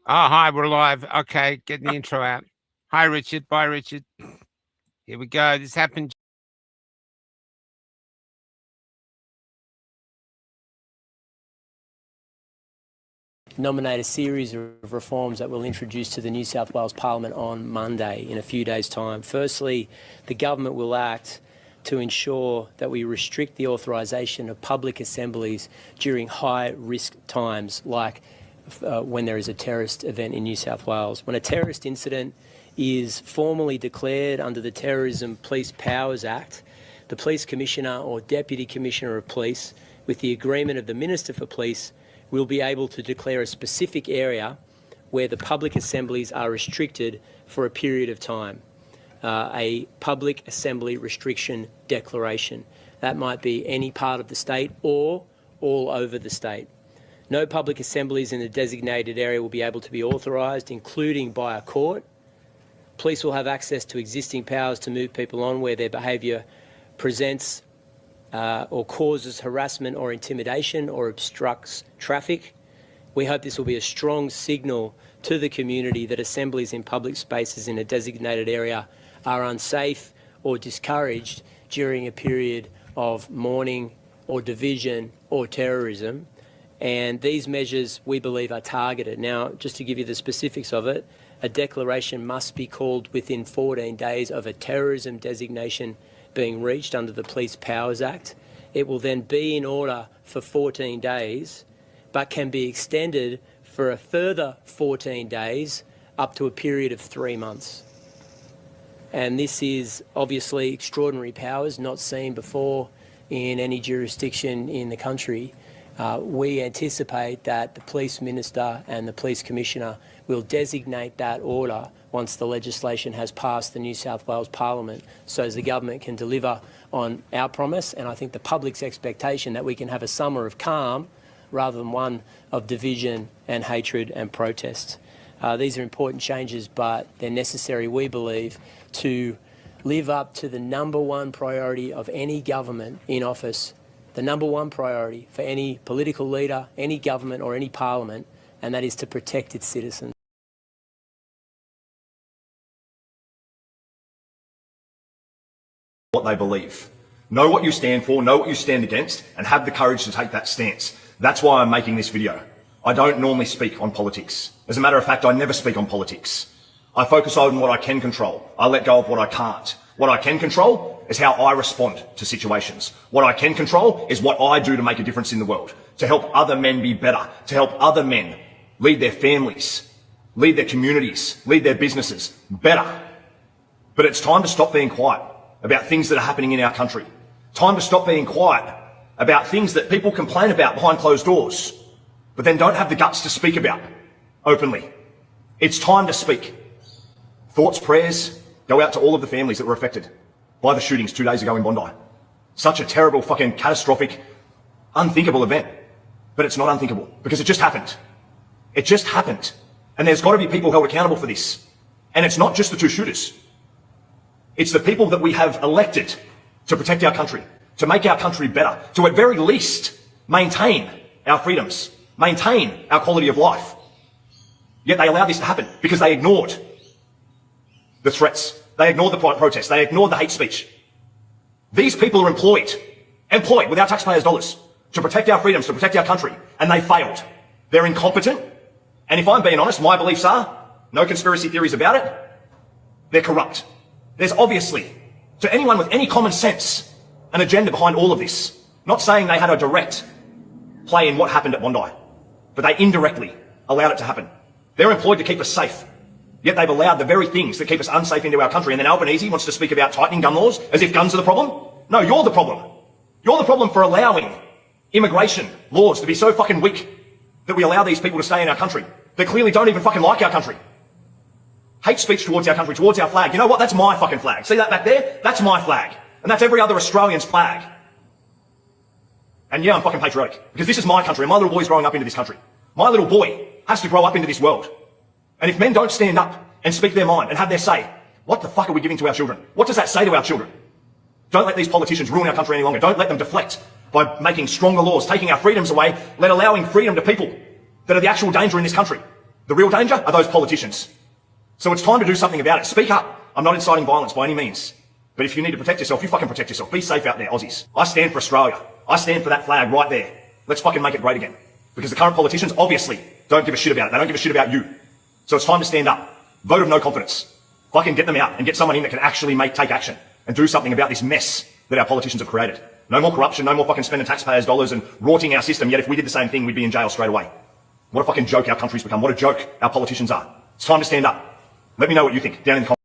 Oh, hi, we're live. Okay, getting the intro out. Hi, Richard. Bye, Richard. Here we go. This happened. Nominate a series of reforms that we'll introduce to the New South Wales Parliament on Monday in a few days' time. Firstly, the government will act to ensure that we restrict the authorisation of public assemblies during high-risk times like when there is a terrorist event in New South Wales. When a terrorist incident is formally declared under the Terrorism Police Powers Act, the Police Commissioner or Deputy Commissioner of Police, with the agreement of the Minister for Police, will be able to declare a specific area where the public assemblies are restricted for a period of time. A public assembly restriction declaration. That might be any part of the state or all over the state. No public assemblies in the designated area will be able to be authorised, including by a court. Police will have access to existing powers to move people on where their behaviour presents or causes harassment or intimidation or obstructs traffic. We hope this will be a strong signal to the community that assemblies in public spaces in a designated area are unsafe or discouraged during a period of mourning or division or terrorism. And these measures, we believe, are targeted. Now, just to give you the specifics of it, a declaration must be called within 14 days of a terrorism designation being reached under the Police Powers Act. It will then be in order for 14 days, but can be extended for a further 14 days up to a period of 3 months. And this is obviously extraordinary powers not seen before in any jurisdiction in the country. We anticipate that the Police Minister and the Police Commissioner will designate that order once the legislation has passed the New South Wales Parliament, so as the government can deliver on our promise and I think the public's expectation that we can have a summer of calm rather than one of division and hatred and protest. These are important changes, but they're necessary, we believe, to live up to the #1 priority of any government in office, the #1 priority for any political leader, any government or any parliament, and that is to protect its citizens. What they believe. Know what you stand for, know what you stand against, and have the courage to take that stance. That's why I'm making this video. I don't normally speak on politics. As a matter of fact, I never speak on politics. I focus on what I can control. I let go of what I can't. What I can control is how I respond to situations. What I can control is what I do to make a difference in the world, to help other men be better, to help other men lead their families, lead their communities, lead their businesses better. But it's time to stop being quiet about things that are happening in our country. Time to stop being quiet about things that people complain about behind closed doors, but then don't have the guts to speak about openly. It's time to speak. Thoughts, prayers go out to all of the families that were affected by the shootings 2 days ago in Bondi. Such a terrible, fucking catastrophic, unthinkable event. But it's not unthinkable because it just happened. It just happened. And there's got to be people held accountable for this. And it's not just the 2 shooters. It's the people that we have elected to protect our country, to make our country better, to at very least maintain our freedoms, maintain our quality of life. Yet they allowed this to happen because they ignored the threats. They ignored the protests. They ignored the hate speech. These people are employed with our taxpayers' dollars to protect our freedoms, to protect our country, and they failed. They're incompetent. And if I'm being honest, my beliefs are, no conspiracy theories about it, they're corrupt. There's obviously, to anyone with any common sense, an agenda behind all of this. Not saying they had a direct play in what happened at Bondi, but they indirectly allowed it to happen. They're employed to keep us safe, yet they've allowed the very things that keep us unsafe into our country. And then Albanese wants to speak about tightening gun laws as if guns are the problem. No, you're the problem. You're the problem for allowing immigration laws to be so fucking weak that we allow these people to stay in our country that clearly don't even fucking like our country. Hate speech towards our country, towards our flag. You know what? That's my fucking flag. See that back there? That's my flag. And that's every other Australian's flag. And yeah, I'm fucking patriotic. Because this is my country, and my little boy's growing up into this country. My little boy has to grow up into this world. And if men don't stand up and speak their mind and have their say, what the fuck are we giving to our children? What does that say to our children? Don't let these politicians ruin our country any longer. Don't let them deflect by making stronger laws, taking our freedoms away, allowing freedom to people that are the actual danger in this country. The real danger are those politicians. So it's time to do something about it. Speak up. I'm not inciting violence by any means. But if you need to protect yourself, you fucking protect yourself. Be safe out there, Aussies. I stand for Australia. I stand for that flag right there. Let's fucking make it great again. Because the current politicians obviously don't give a shit about it. They don't give a shit about you. So it's time to stand up. Vote of no confidence. Fucking get them out and get someone in that can actually take action and do something about this mess that our politicians have created. No more corruption, no more fucking spending taxpayers' dollars and rorting our system, yet if we did the same thing, we'd be in jail straight away. What a fucking joke our country's become. What a joke our politicians are. It's time to stand up. Let me know what you think down in the comments.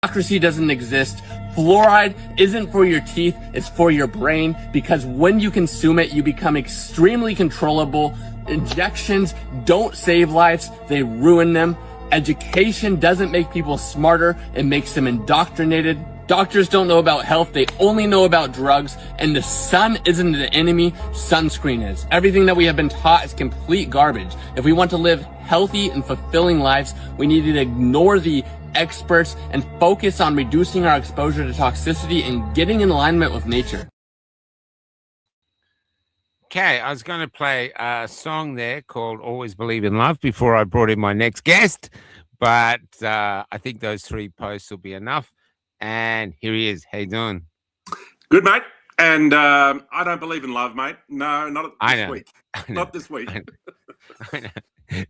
Democracy doesn't exist. Fluoride isn't for your teeth, it's for your brain, because when you consume it, you become extremely controllable. Injections don't save lives, they ruin them. Education doesn't make people smarter, it makes them indoctrinated. Doctors don't know about health, they only know about drugs, and the sun isn't the enemy, sunscreen is. Everything that we have been taught is complete garbage. If we want to live healthy and fulfilling lives, we need to ignore the experts and focus on reducing our exposure to toxicity and getting in alignment with nature. Okay, I was going to play a song there called Always Believe in Love before I brought in my next guest, but I think those 3 posts will be enough. And here he is. How you doing? Good, mate. And I don't believe in love, mate. No, not this week. Not this week. I know.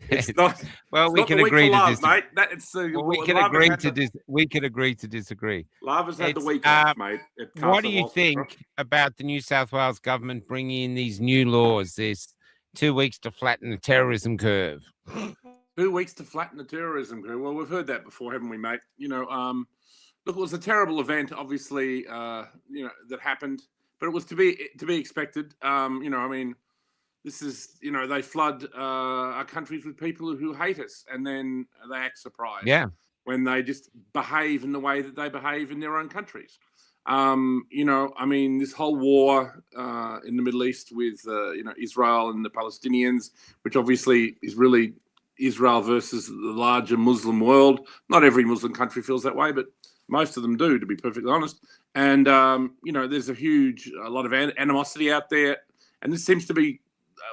It's not. Well, we not can the week agree for to love, disagree. mate. We can agree to we can agree to disagree. Love has had the It's, week off, mate. What do you think about the New South Wales government bringing in these new laws? There's 2 weeks to flatten the terrorism curve. 2 weeks to flatten the terrorism curve. Well, we've heard that before, haven't we, mate? You know, look, it was a terrible event, obviously, you know, that happened, but it was to be expected. You know, I mean, this is, you know, they flood our countries with people who hate us, and then they act surprised. Yeah. When they just behave in the way that they behave in their own countries. You know, I mean, this whole war in the Middle East with, you know, Israel and the Palestinians, which obviously is really Israel versus the larger Muslim world. Not every Muslim country feels that way, but most of them do, to be perfectly honest. And, you know, there's a lot of animosity out there. And this seems to be,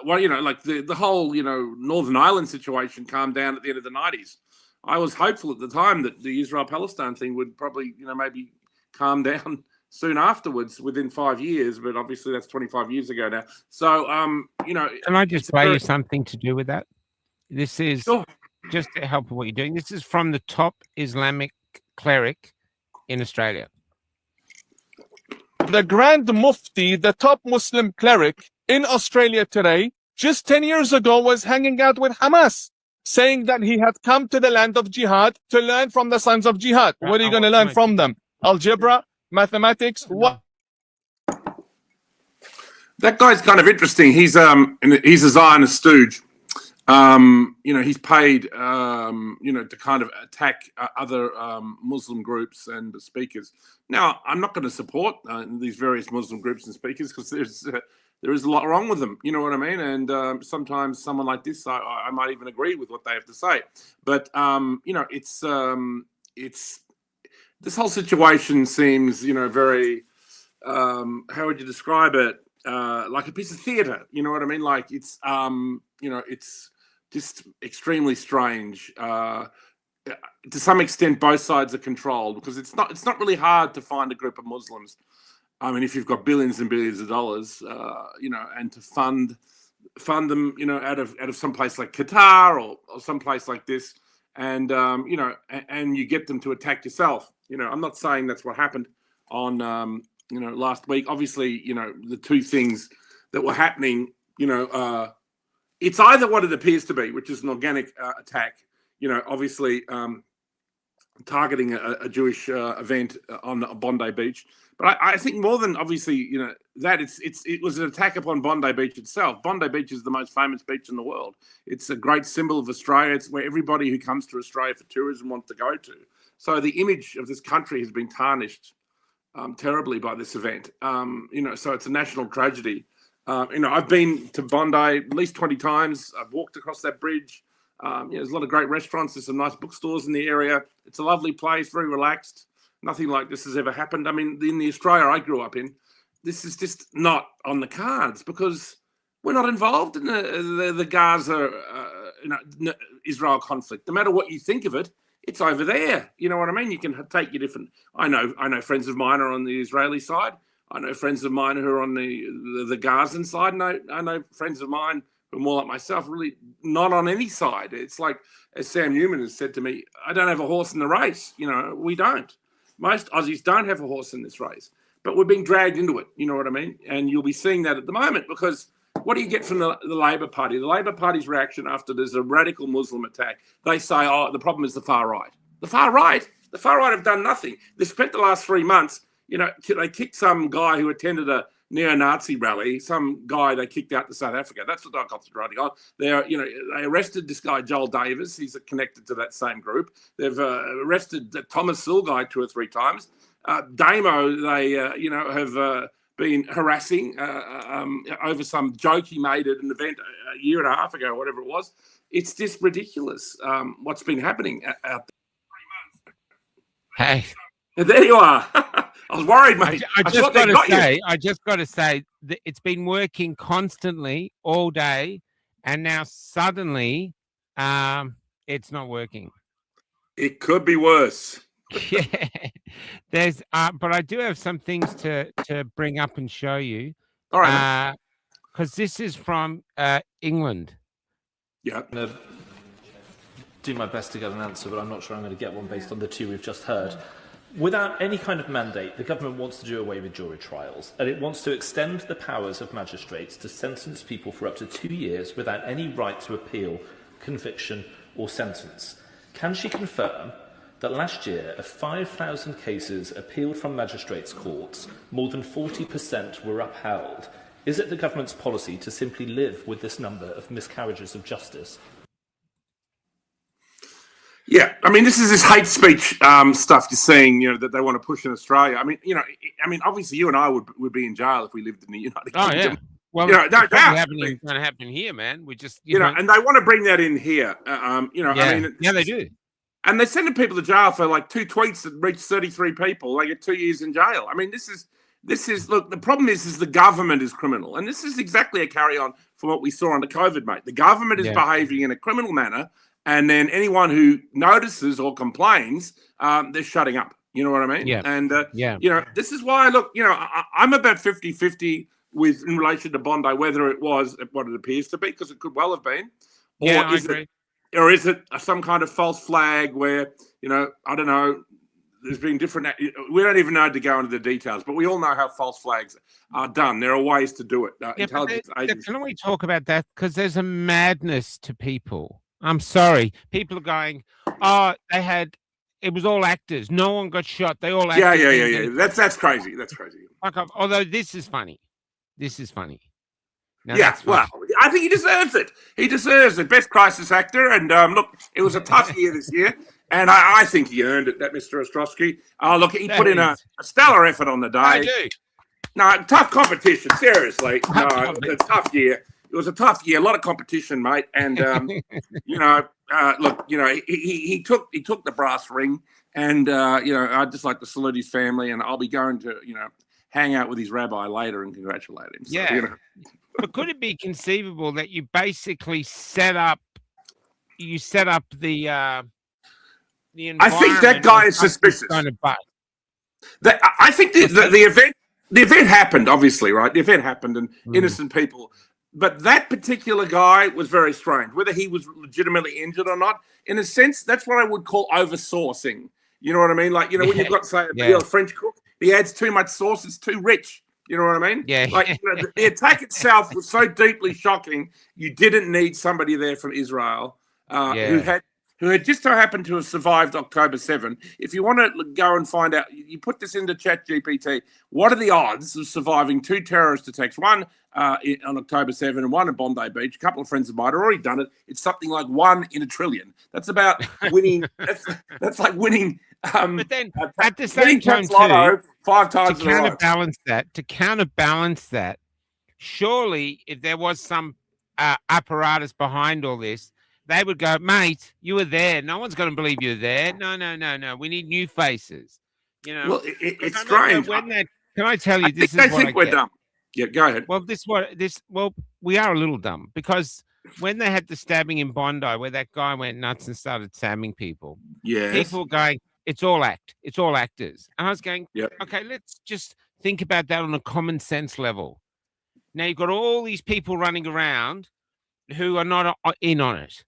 well, you know, like the whole, you know, Northern Ireland situation calmed down at the end of the 90s. I was hopeful at the time that the Israel-Palestine thing would probably, you know, maybe calm down soon afterwards within 5 years, but obviously that's 25 years ago now. So, you know. Can I just play you something to do with that? This is just to help with what you're doing. This is from the top Islamic cleric in Australia. The Grand Mufti, the top Muslim cleric in Australia today, just 10 years ago was hanging out with Hamas, saying that he had come to the land of jihad to learn from the sons of jihad. What are you going to learn from them? Algebra, mathematics, what? That guy's kind of interesting. He's a Zionist stooge. You know, he's paid, you know, to kind of attack other Muslim groups and speakers. Now, I'm not going to support these various Muslim groups and speakers because there is a lot wrong with them. You know what I mean? And sometimes someone like this, I might even agree with what they have to say. But you know, it's this whole situation seems, you know, very how would you describe it? Like a piece of theater. You know what I mean? Like it's you know, it's just extremely strange. To some extent, both sides are controlled because it's not really hard to find a group of Muslims. I mean, if you've got billions and billions of dollars, you know, and to fund them, you know, out of some place like Qatar or some place like this, and you know, and you get them to attack yourself. You know, I'm not saying that's what happened on you know, last week. Obviously, you know, the two things that were happening, you know, it's either what it appears to be, which is an organic attack. You know, obviously targeting a Jewish event on Bondi Beach. But I think more than obviously, you know, that it was an attack upon Bondi Beach itself. Bondi Beach is the most famous beach in the world. It's a great symbol of Australia. It's where everybody who comes to Australia for tourism wants to go to. So the image of this country has been tarnished terribly by this event. You know, so it's a national tragedy. You know, I've been to Bondi at least 20 times. I've walked across that bridge. You know, there's a lot of great restaurants. There's some nice bookstores in the area. It's a lovely place, very relaxed. Nothing like this has ever happened. I mean, in the Australia I grew up in, this is just not on the cards because we're not involved in the Gaza Israel conflict. No matter what you think of it, it's over there. You know what I mean? You can take your different. I know friends of mine are on the Israeli side. I know friends of mine who are on the Gazan side. And I know friends of mine who are more like myself, really not on any side. It's like, as Sam Newman has said to me, I don't have a horse in the race. We don't. Most Aussies don't have a horse in this race, but we're being dragged into it. You know what I mean? And you'll be seeing that at the moment, because what do you get from the Labor Party? The Labor Party's reaction after there's a radical Muslim attack, they say, oh, the problem is the far right. The far right? The far right have done nothing. They spent the last 3 months, they kicked some guy who attended a neo-Nazi rally, some guy they kicked out to South Africa. That's what they're concentrating on. They arrested this guy, Joel Davis. He's connected to that same group. They've arrested the Thomas Sewell guy 2 or 3 times. Damo, they, have been harassing over some joke he made at an event a year and a half ago, whatever it was. It's just ridiculous what's been happening out there. Hey. There you are. I was worried, mate. I just got to say that it's been working constantly all day, and now suddenly it's not working. It could be worse. Yeah, but I do have some things to bring up and show you. All right, because this is from England. Yeah, I'm going to do my best to get an answer, but I'm not sure I'm going to get one based on the 2 we've just heard. Without any kind of mandate, the government wants to do away with jury trials, and it wants to extend the powers of magistrates to sentence people for up to 2 years without any right to appeal, conviction or sentence. Can she confirm that last year, of 5,000 cases appealed from magistrates' courts, more than 40% were upheld? Is it the government's policy to simply live with this number of miscarriages of justice? Yeah, I mean, this is this hate speech stuff you're seeing, that they want to push in Australia. I mean, obviously you and I would be in jail if we lived in the United Kingdom. Yeah. Well, no doubt. It's going to happen here, man. We just, and they want to bring that in here. I mean, yeah, they do. And they're sending people to jail for like 2 tweets that reach 33 people. They get 2 years in jail. I mean, this is look, the problem is the government is criminal. And this is exactly a carry on from what we saw under COVID, mate. The government is behaving in a criminal manner. And then anyone who notices or complains, they're shutting up. You know what I mean? Yeah. And, this is why, look, I'm about 50-50 in relation to Bondi, whether it was what it appears to be, because it could well have been. I agree. Or is it some kind of false flag where, I don't know, there's been different... We don't even know to go into the details, but we all know how false flags are done. There are ways to do it. Intelligence agencies. Can we talk about that? Because there's a madness to people. I'm sorry. People are going, it was all actors. No one got shot. They all acted. Yeah. That's crazy. That's crazy. Although this is funny. Now, well, I think he deserves it. He deserves it. Best crisis actor. And look, it was a tough year this year. And I think he earned it, that Mr. Ostrowski. Look, he put in a stellar effort on the day. I do. No, tough competition. Seriously. It was a tough year. It was a tough year, a lot of competition, mate. And look, he took the brass ring, and I'd just like to salute his family, and I'll be going to hang out with his rabbi later and congratulate him. So, But could it be conceivable that you basically set up the environment? I think that guy is suspicious. I think the event happened, obviously, right? The event happened, and innocent people. But that particular guy was very strange. Whether he was legitimately injured or not, in a sense, that's what I would call oversourcing. You know what I mean? Like, when you've got, say, a French cook, he adds too much sauce, it's too rich. You know what I mean? Yeah. Like, the attack itself was so deeply shocking, you didn't need somebody there from Israel who had just so happened to have survived October 7. If you want to go and find out, you put this into ChatGPT, what are the odds of surviving 2 terrorist attacks, one on October 7 and one at Bondi Beach? A couple of friends of mine have already done it. It's something like 1 in a trillion. That's about winning. that's like winning. But then at the same time, too, 5 times to counterbalance that, surely if there was some apparatus behind all this, they would go, mate, you were there. No one's going to believe you were there. No. We need new faces. Well, it's strange. Can I tell you, I think we're dumb. Yeah, go ahead. Well, we are a little dumb because when they had the stabbing in Bondi, where that guy went nuts and started stabbing people, Yes. people were going, it's all act, it's all actors. And I was going, Yep. okay, let's just think about that on a common sense level. Now you've got all these people running around who are not in on it.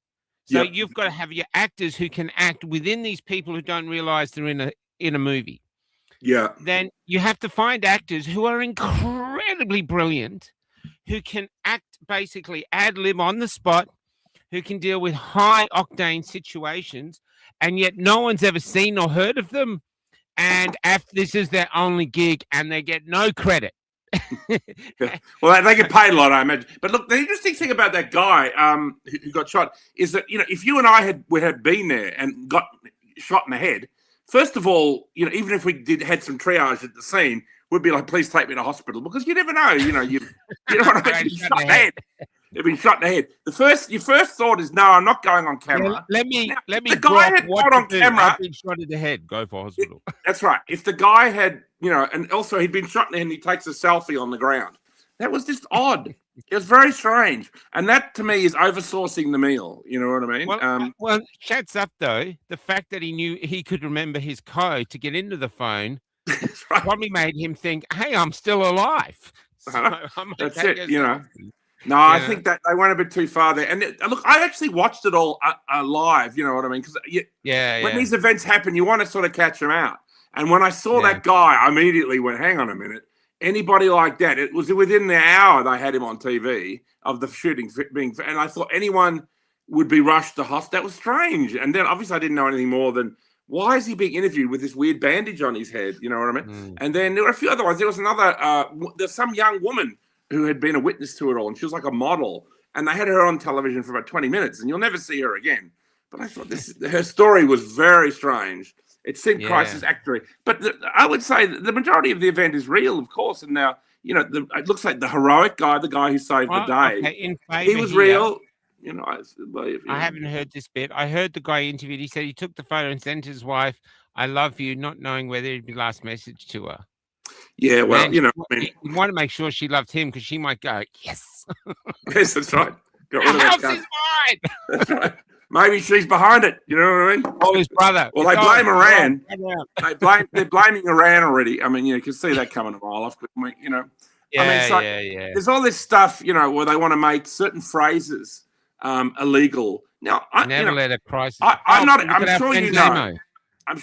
So Yep. you've got to have your actors who can act within these people who don't realize they're in a movie. Yeah. Then you have to find actors who are incredibly brilliant, who can act basically ad lib on the spot, who can deal with high octane situations, and yet no one's ever seen or heard of them. And after this is their only gig, and they get no credit. Well, they get paid a lot, I imagine. But look, the interesting thing about that guy who got shot is that, if you and I had been there and got shot in the head, first of all, even if we had some triage at the scene, we'd be like, please take me to hospital, because you never know. You know what I mean? Shot in the head. They've been shot in the head. Your first thought is, no, I'm not going on camera. Let me. The guy had got on camera. I've been shot in the head. Go for hospital. That's right. If the guy had, and also he'd been shot in the head and he takes a selfie on the ground, that was just odd. It was very strange, and that to me is oversourcing the meal. You know what I mean? Well, shats up though. The fact that he knew he could remember his code to get into the phone right. probably made him think, "Hey, I'm still alive." So that's it. No, I think that they went a bit too far there. And look, I actually watched it all live. You know what I mean? Because when these events happen, you want to sort of catch them out. And when I saw that guy, I immediately went, "Hang on a minute." Anybody like that? It was within the hour they had him on TV of the shooting being, and I thought anyone would be rushed to hospital. That was strange. And then obviously I didn't know anything more than, why is he being interviewed with this weird bandage on his head? You know what I mean? And then there were a few other ones. There was there's some young woman who had been a witness to it all, and she was like a model, and they had her on television for about 20 minutes, and you'll never see her again. But I thought her story was very strange. It seemed crisis actory. But I would say that the majority of the event is real, of course, and now, it looks like the heroic guy, the guy who saved the day, he was real. I haven't heard this bit. I heard the guy interviewed. He said he took the photo and sent his wife, "I love you," not knowing whether it'd be last message to her. Yeah, well, he want to make sure she loved him, because she might go, "Yes." Yes, that's right. Got rid of that house is mine. That's right. Maybe she's behind it. You know what I mean? Or his brother. Well, they blame Iran. They're blaming Iran already. I mean, you can see that coming a mile off. There's all this stuff, where they want to make certain phrases illegal. Now, never let a crisis. I'm not. I'm sure you know.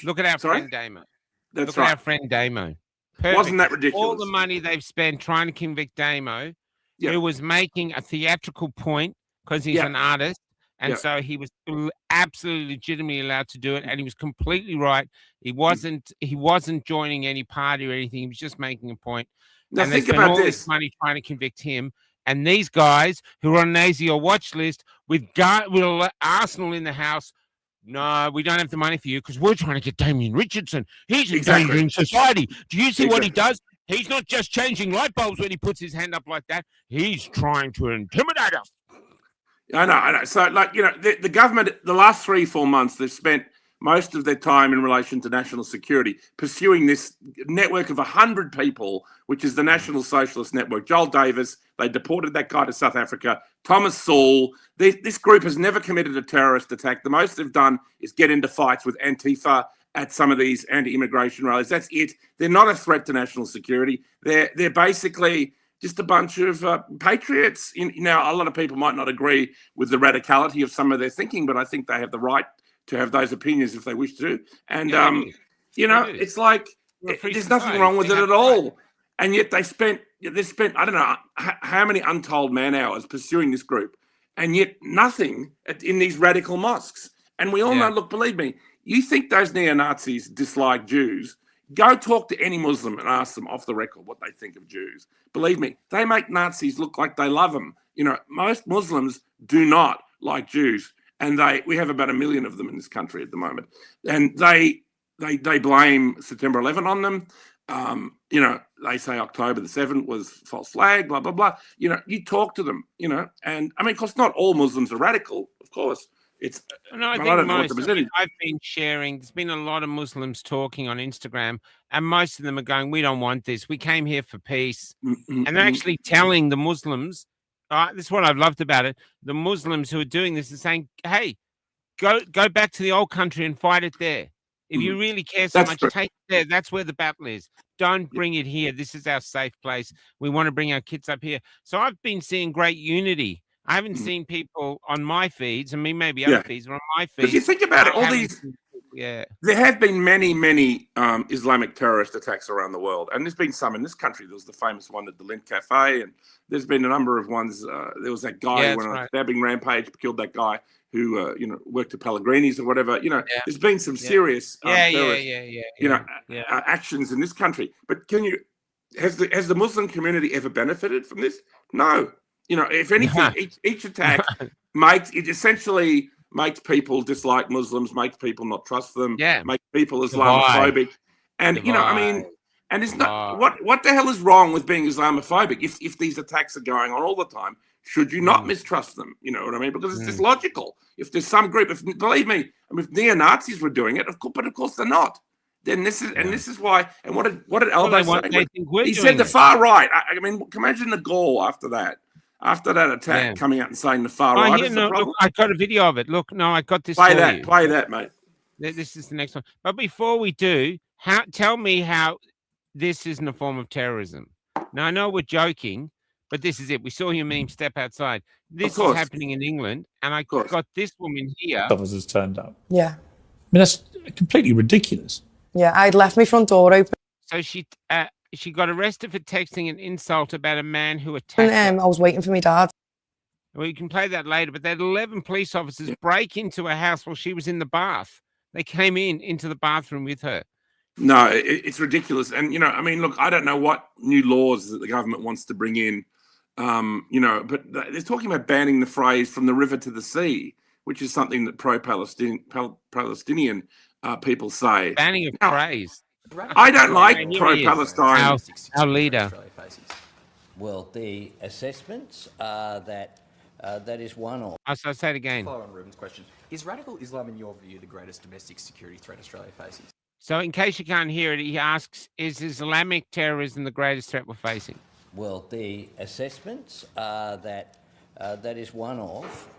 Look at our friend Damo. That's Look right. at our friend Damo. Perfect. Wasn't that ridiculous? All the money they've spent trying to convict Damo, who was making a theatrical point because he's an artist. And so he was absolutely legitimately allowed to do it, and he was completely right. He wasn't joining any party or anything. He was just making a point. Now and think about this money trying to convict him. And these guys who are on an ASIO watch list with Arsenal in the house, no, we don't have the money for you because we're trying to get Damien Richardson. He's endangering society. Do you see what he does? He's not just changing light bulbs when he puts his hand up like that. He's trying to intimidate us. I know. So, the government, the last 3-4 months, they've spent most of their time in relation to national security, pursuing this network of 100 people, which is the National Socialist Network. Joel Davis, they deported that guy to South Africa. Thomas Sowell. This group has never committed a terrorist attack. The most they've done is get into fights with Antifa at some of these anti-immigration rallies. That's it. They're not a threat to national security. They're basically just a bunch of patriots. Now, a lot of people might not agree with the radicality of some of their thinking, but I think they have the right to have those opinions if they wish to. And, it's like there's nothing wrong with it at all. And yet they spent, I don't know how many untold man hours pursuing this group, and yet nothing in these radical mosques. And we all know, look, believe me, you think those neo-Nazis dislike Jews, go talk to any Muslim and ask them off the record what they think of Jews. Believe me, they make Nazis look like they love them. Most Muslims do not like Jews, and we have about 1 million of them in this country at the moment. And they blame September 11 on them. They say October the 7th was false flag, blah, blah, blah. You talk to them, and I mean, of course, not all Muslims are radical, of course. I think I've been sharing, there's been a lot of Muslims talking on Instagram, and most of them are going, we don't want this. We came here for peace. And they're actually telling the Muslims this is what I've loved about it. The Muslims who are doing this are saying, "Hey, go back to the old country and fight it there. If you really care so That's much, true. take it there. That's where the battle is. Don't bring it here. This is our safe place. We want to bring our kids up here." So I've been seeing great unity. I haven't seen people on my feeds, and maybe other feeds, but on my Because you feed. think about it, all haven't these. seen people- Yeah. There have been many Islamic terrorist attacks around the world, and there's been some in this country. There was the famous one at the Lint Cafe, and there's been a number of ones. There was that guy who went on a stabbing rampage, killed that guy who worked at Pellegrini's or whatever. There's been some serious terrorist actions in this country. But has the Muslim community ever benefited from this? No. If anything, each attack essentially makes people dislike Muslims, makes people not trust them, makes people Islamophobic. And and it's not what the hell is wrong with being Islamophobic if these attacks are going on all the time? Should you not mistrust them? You know what I mean? Because it's just logical. If there's some group, believe me, if neo-Nazis were doing it, but of course they're not. Then this is why. And what did Albo say? He said the far right. I mean, imagine the gall after that attack, coming out and saying the far right is the problem. Look, I got a video of it. Look, I got this. Play that, mate. This is the next one. But before we do, tell me how this isn't a form of terrorism. Now, I know we're joking, but this is it. We saw your meme step outside. This is happening in England, and I got this woman here. Officers turned up. Yeah. I mean, that's completely ridiculous. Yeah, I'd left my front door open. So she got arrested for texting an insult about a man who attacked her. I was waiting for my dad. Well, you can play that later, but they had 11 police officers break into a house while she was in the bath. They came into the bathroom with her. No, it's ridiculous. And, I mean, look, I don't know what new laws that the government wants to bring in, but they're talking about banning the phrase "from the river to the sea," which is something that pro-Palestinian people say. Banning a phrase. I don't like pro-Palestine. Our leader. Well, the assessments are that that is one of. I'll say it again. Follow on Ruben's question. Is radical Islam, in your view, the greatest domestic security threat Australia faces? So in case you can't hear it, he asks, is Islamic terrorism the greatest threat we're facing? Well, the assessments are that that is one of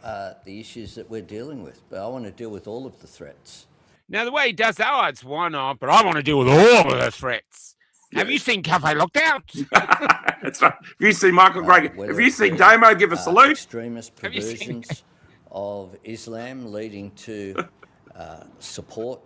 the issues that we're dealing with. But I want to deal with all of the threats. Now, the way he does that, it's one of, but I want to deal with all of the threats. Yeah. Have you seen Cafe Lookout? That's right. Have you seen Michael Greger? Have you seen Damo give a salute? Extremist perversions of Islam leading to support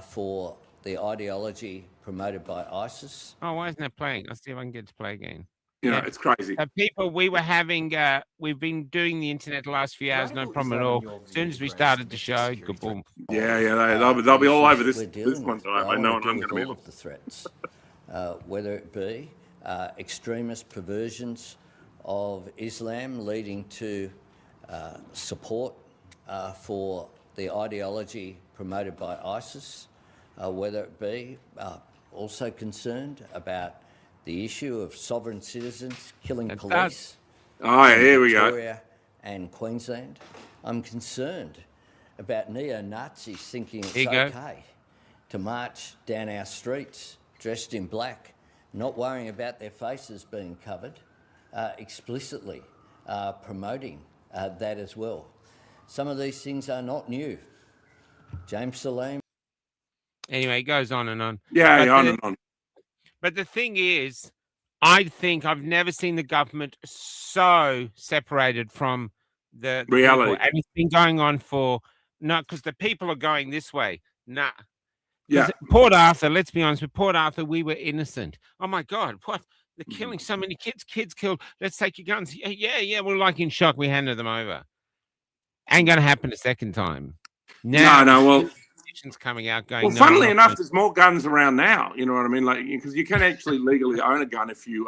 for the ideology promoted by ISIS. Oh, why isn't that playing? I'll see if I can get it to play again. It's crazy. People, we were having, we've been doing the internet the last few hours, no problem at all. As soon as we started the show, good boom. They'll be all over this one time. I know I'm going to be all of the threats, whether it be extremist perversions of Islam leading to support for the ideology promoted by ISIS, whether it be also concerned about the issue of sovereign citizens killing police. Here we Victoria go. And Queensland. I'm concerned about neo-Nazis thinking it's okay to march down our streets dressed in black, not worrying about their faces being covered, explicitly promoting that as well. Some of these things are not new. James Salim. Anyway, it goes on and on. On and on. But the thing is, I think I've never seen the government so separated from the reality. People. And it's been going on because the people are going this way. Nah. Yeah. Port Arthur, let's be honest, with Port Arthur, we were innocent. Oh my God, what? They're killing so many kids killed. Let's take your guns. Yeah, we're like in shock. We handed them over. Ain't going to happen a second time. Now, well, coming out going. Well, funnily enough, there's more guns around now. You know what I mean? Like, because you can actually legally own a gun if you,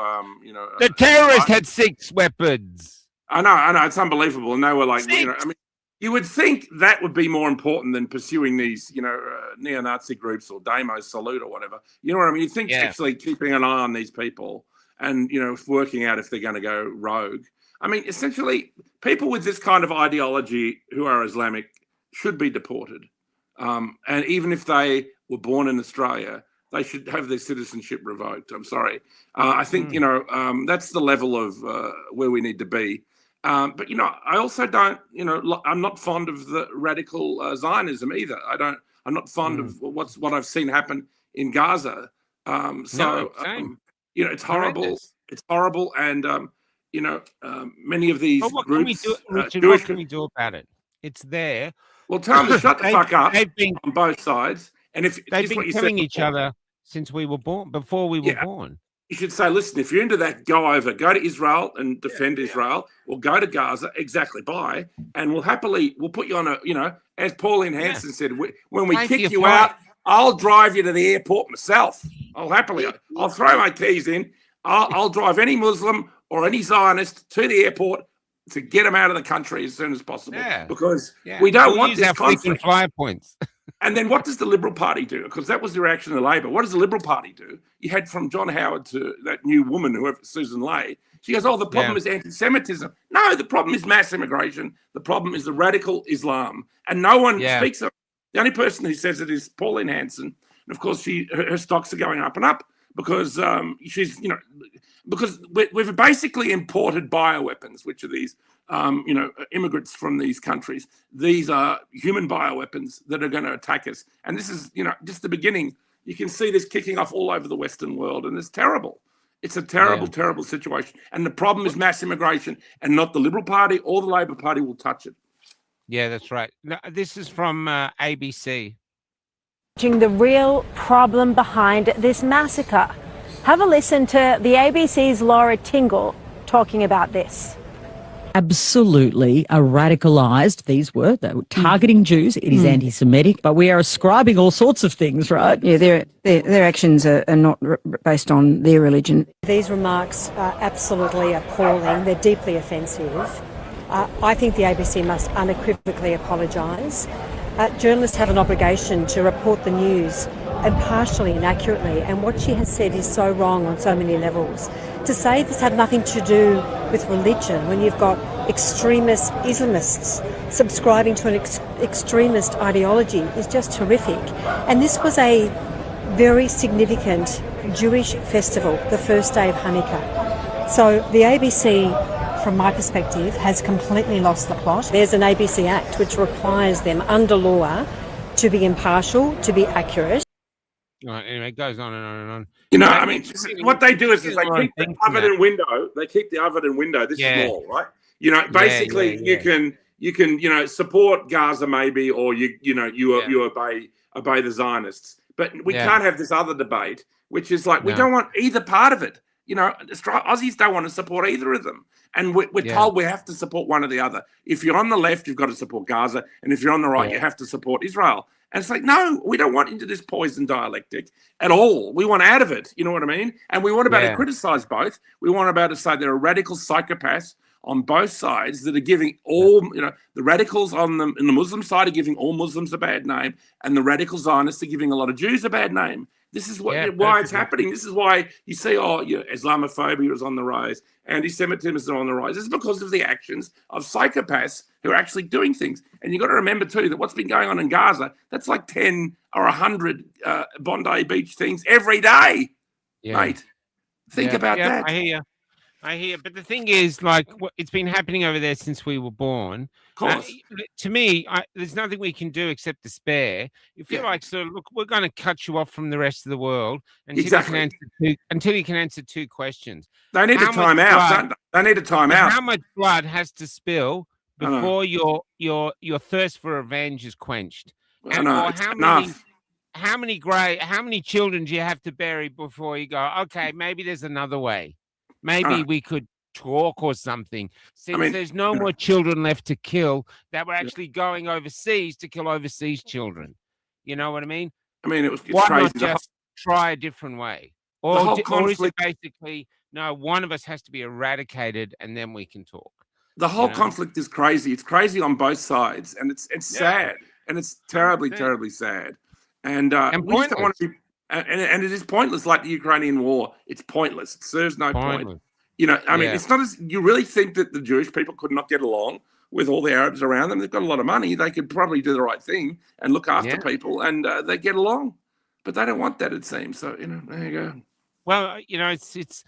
The terrorist had 6 weapons. I know, it's unbelievable, and they were like, 6? I mean, you would think that would be more important than pursuing these, neo-Nazi groups or Damo's Salute or whatever. You know what I mean? You think actually keeping an eye on these people and working out if they're going to go rogue. I mean, essentially, people with this kind of ideology who are Islamic should be deported. And even if they were born in Australia, they should have their citizenship revoked. I'm sorry. I think, that's the level of where we need to be. But I also don't. I'm not fond of the radical Zionism either. I'm not fond of what I've seen happen in Gaza. Same. It's horrible. Horrendous. It's horrible, and many of these But what can we groups, do, Richard? Jewish. What can we do about it? It's there. Well, tell them to shut the fuck up They've been on both sides. And if they've this is been what you killing said each before, other since we were born. Before we were born. you should say, listen, if you're into that, go to Israel and defend Israel, or go to Gaza, exactly, bye, and we'll put you on as Pauline Hanson said, when we kick you out, I'll drive you to the airport myself. I'll throw my keys in. I'll drive any Muslim or any Zionist to the airport to get them out of the country as soon as possible. Because we don't want this conflict. Flyer points. And then what does the Liberal Party do? Because that was the reaction of Labor. What does the Liberal Party do? You had from John Howard to that new woman, Susan Ley. She goes, the problem is anti-Semitism. No, the problem is mass immigration. The problem is the radical Islam. And no one speaks of it. The only person who says it is Pauline Hanson. And of course, her stocks are going up and up because because we've basically imported bioweapons, which are these immigrants from these countries. These are human bioweapons that are going to attack us. And this is, just the beginning. You can see this kicking off all over the Western world, and it's terrible. It's a terrible, terrible situation. And the problem is mass immigration, and not the Liberal Party or the Labor Party will touch it. Yeah, that's right. No, this is from ABC. The real problem behind this massacre. Have a listen to the ABC's Laura Tingle talking about this. Absolutely radicalised, they were targeting Jews. It is anti-Semitic, but we are ascribing all sorts of things, right? Yeah, their actions are not based on their religion. These remarks are absolutely appalling. They're deeply offensive. I think the ABC must unequivocally apologise. Journalists have an obligation to report the news impartially and accurately, and what she has said is so wrong on so many levels. To say this had nothing to do with religion when you've got extremist Islamists subscribing to an extremist ideology is just horrific. And this was a very significant Jewish festival, the first day of Hanukkah. So the ABC, from my perspective, has completely lost the plot. There's an ABC Act which requires them under law to be impartial, to be accurate. Right, anyway, it goes on and on and on. What they do is they keep the oven and window. They keep the oven and window this small, right? Basically, you can support Gaza maybe, or you obey the Zionists, but we can't have this other debate, which is like we don't want either part of it. Aussies don't want to support either of them, and we're told we have to support one or the other. If you're on the left, you've got to support Gaza, and if you're on the right, you have to support Israel. And it's like, no, we don't want into this poison dialectic at all. We want out of it. You know what I mean? And we want to be able to criticize both. We want to be able to say there are radical psychopaths on both sides that are giving all, the radicals on them in the Muslim side are giving all Muslims a bad name, and the radical Zionists are giving a lot of Jews a bad name. This is why it's happening. This is why you see, Islamophobia is on the rise, anti-Semitism is on the rise. This is because of the actions of psychopaths who are actually doing things. And you've got to remember, too, that what's been going on in Gaza, that's like 10 or 100 Bondi Beach things every day, mate. Think about that. I hear. But the thing is, it's been happening over there since we were born. Of course. To me, there's nothing we can do except despair. You feel like, look, we're going to cut you off from the rest of the world until you can answer two questions. They need a time out. They need a time out. How much blood has to spill before your thirst for revenge is quenched? How many children do you have to bury before you go, okay, maybe there's another way? Maybe we could talk or something. Since there's no more children left to kill, that we're actually going overseas to kill overseas children. You know what I mean? It's Why crazy. not just try a different way? Or is it basically, no, one of us has to be eradicated and then we can talk? The whole conflict is crazy. It's crazy on both sides, and it's sad, and it's terribly, terribly sad. And we just don't want to be. And it is pointless, like the Ukrainian war. It's pointless. It serves no point. It's not as you really think that the Jewish people could not get along with all the Arabs around them. They've got a lot of money. They could probably do the right thing and look after people, and they get along. But they don't want that, it seems. So, there you go. Well, it's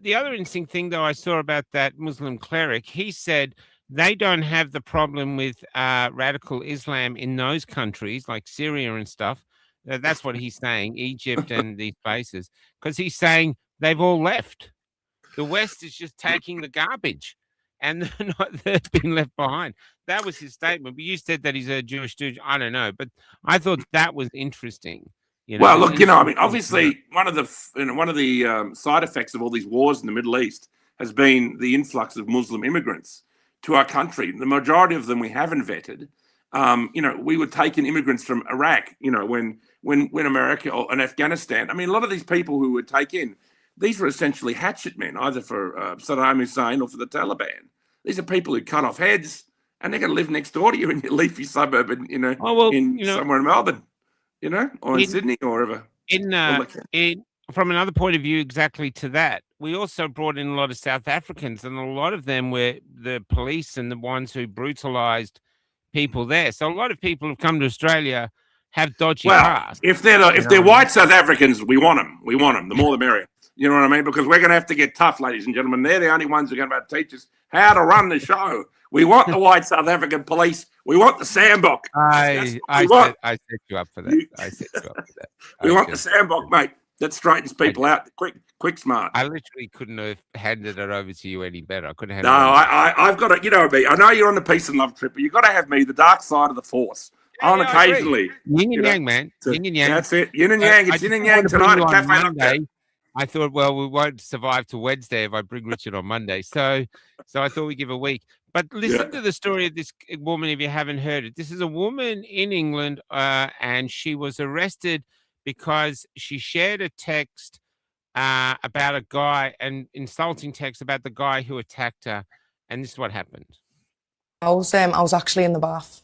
the other interesting thing though I saw about that Muslim cleric. He said they don't have the problem with radical Islam in those countries like Syria and stuff. That's what he's saying, Egypt and these places, because he's saying they've all left. The West is just taking the garbage, and they've been left behind. That was his statement. But you said that he's a Jewish dude. I don't know, but I thought that was interesting. Well, look, I mean, obviously, one of the side effects of all these wars in the Middle East has been the influx of Muslim immigrants to our country. The majority of them we haven't vetted. We were taking immigrants from Iraq. When America and Afghanistan. I mean, a lot of these people who were taken, these were essentially hatchet men, either for Saddam Hussein or for the Taliban. These are people who cut off heads, and they're going to live next door to you in your leafy suburb, somewhere in Melbourne. Or in Sydney or wherever. From another point of view, exactly to that, we also brought in a lot of South Africans, and a lot of them were the police and the ones who brutalised people there. So a lot of people who've come to Australia have dodgy cars. If they're white South Africans, we want them. We want them. The more, the merrier. You know what I mean? Because we're going to have to get tough, ladies and gentlemen. They're the only ones who are going to teach us how to run the show. We want the white South African police. We want the Sandbox. I set you up for that. We want the Sandbox, mate. That straightens people out quick, smart. I literally couldn't have handed it over to you any better. I couldn't have. No, I've got to. You know me. I know you're on the peace and love trip, but you've got to have me, the dark side of the force. On occasionally. Yin and yang, man. Yin and yang. That's it. Yin and yang. It's yin and yang tonight at Cafe Monday. I thought, well, we won't survive to Wednesday if I bring Richard on Monday. So I thought we'd give a week. But listen to the story of this woman if you haven't heard it. This is a woman in England, and she was arrested because she shared a text about a guy, an insulting text about the guy who attacked her. And this is what happened. I was actually in the bath.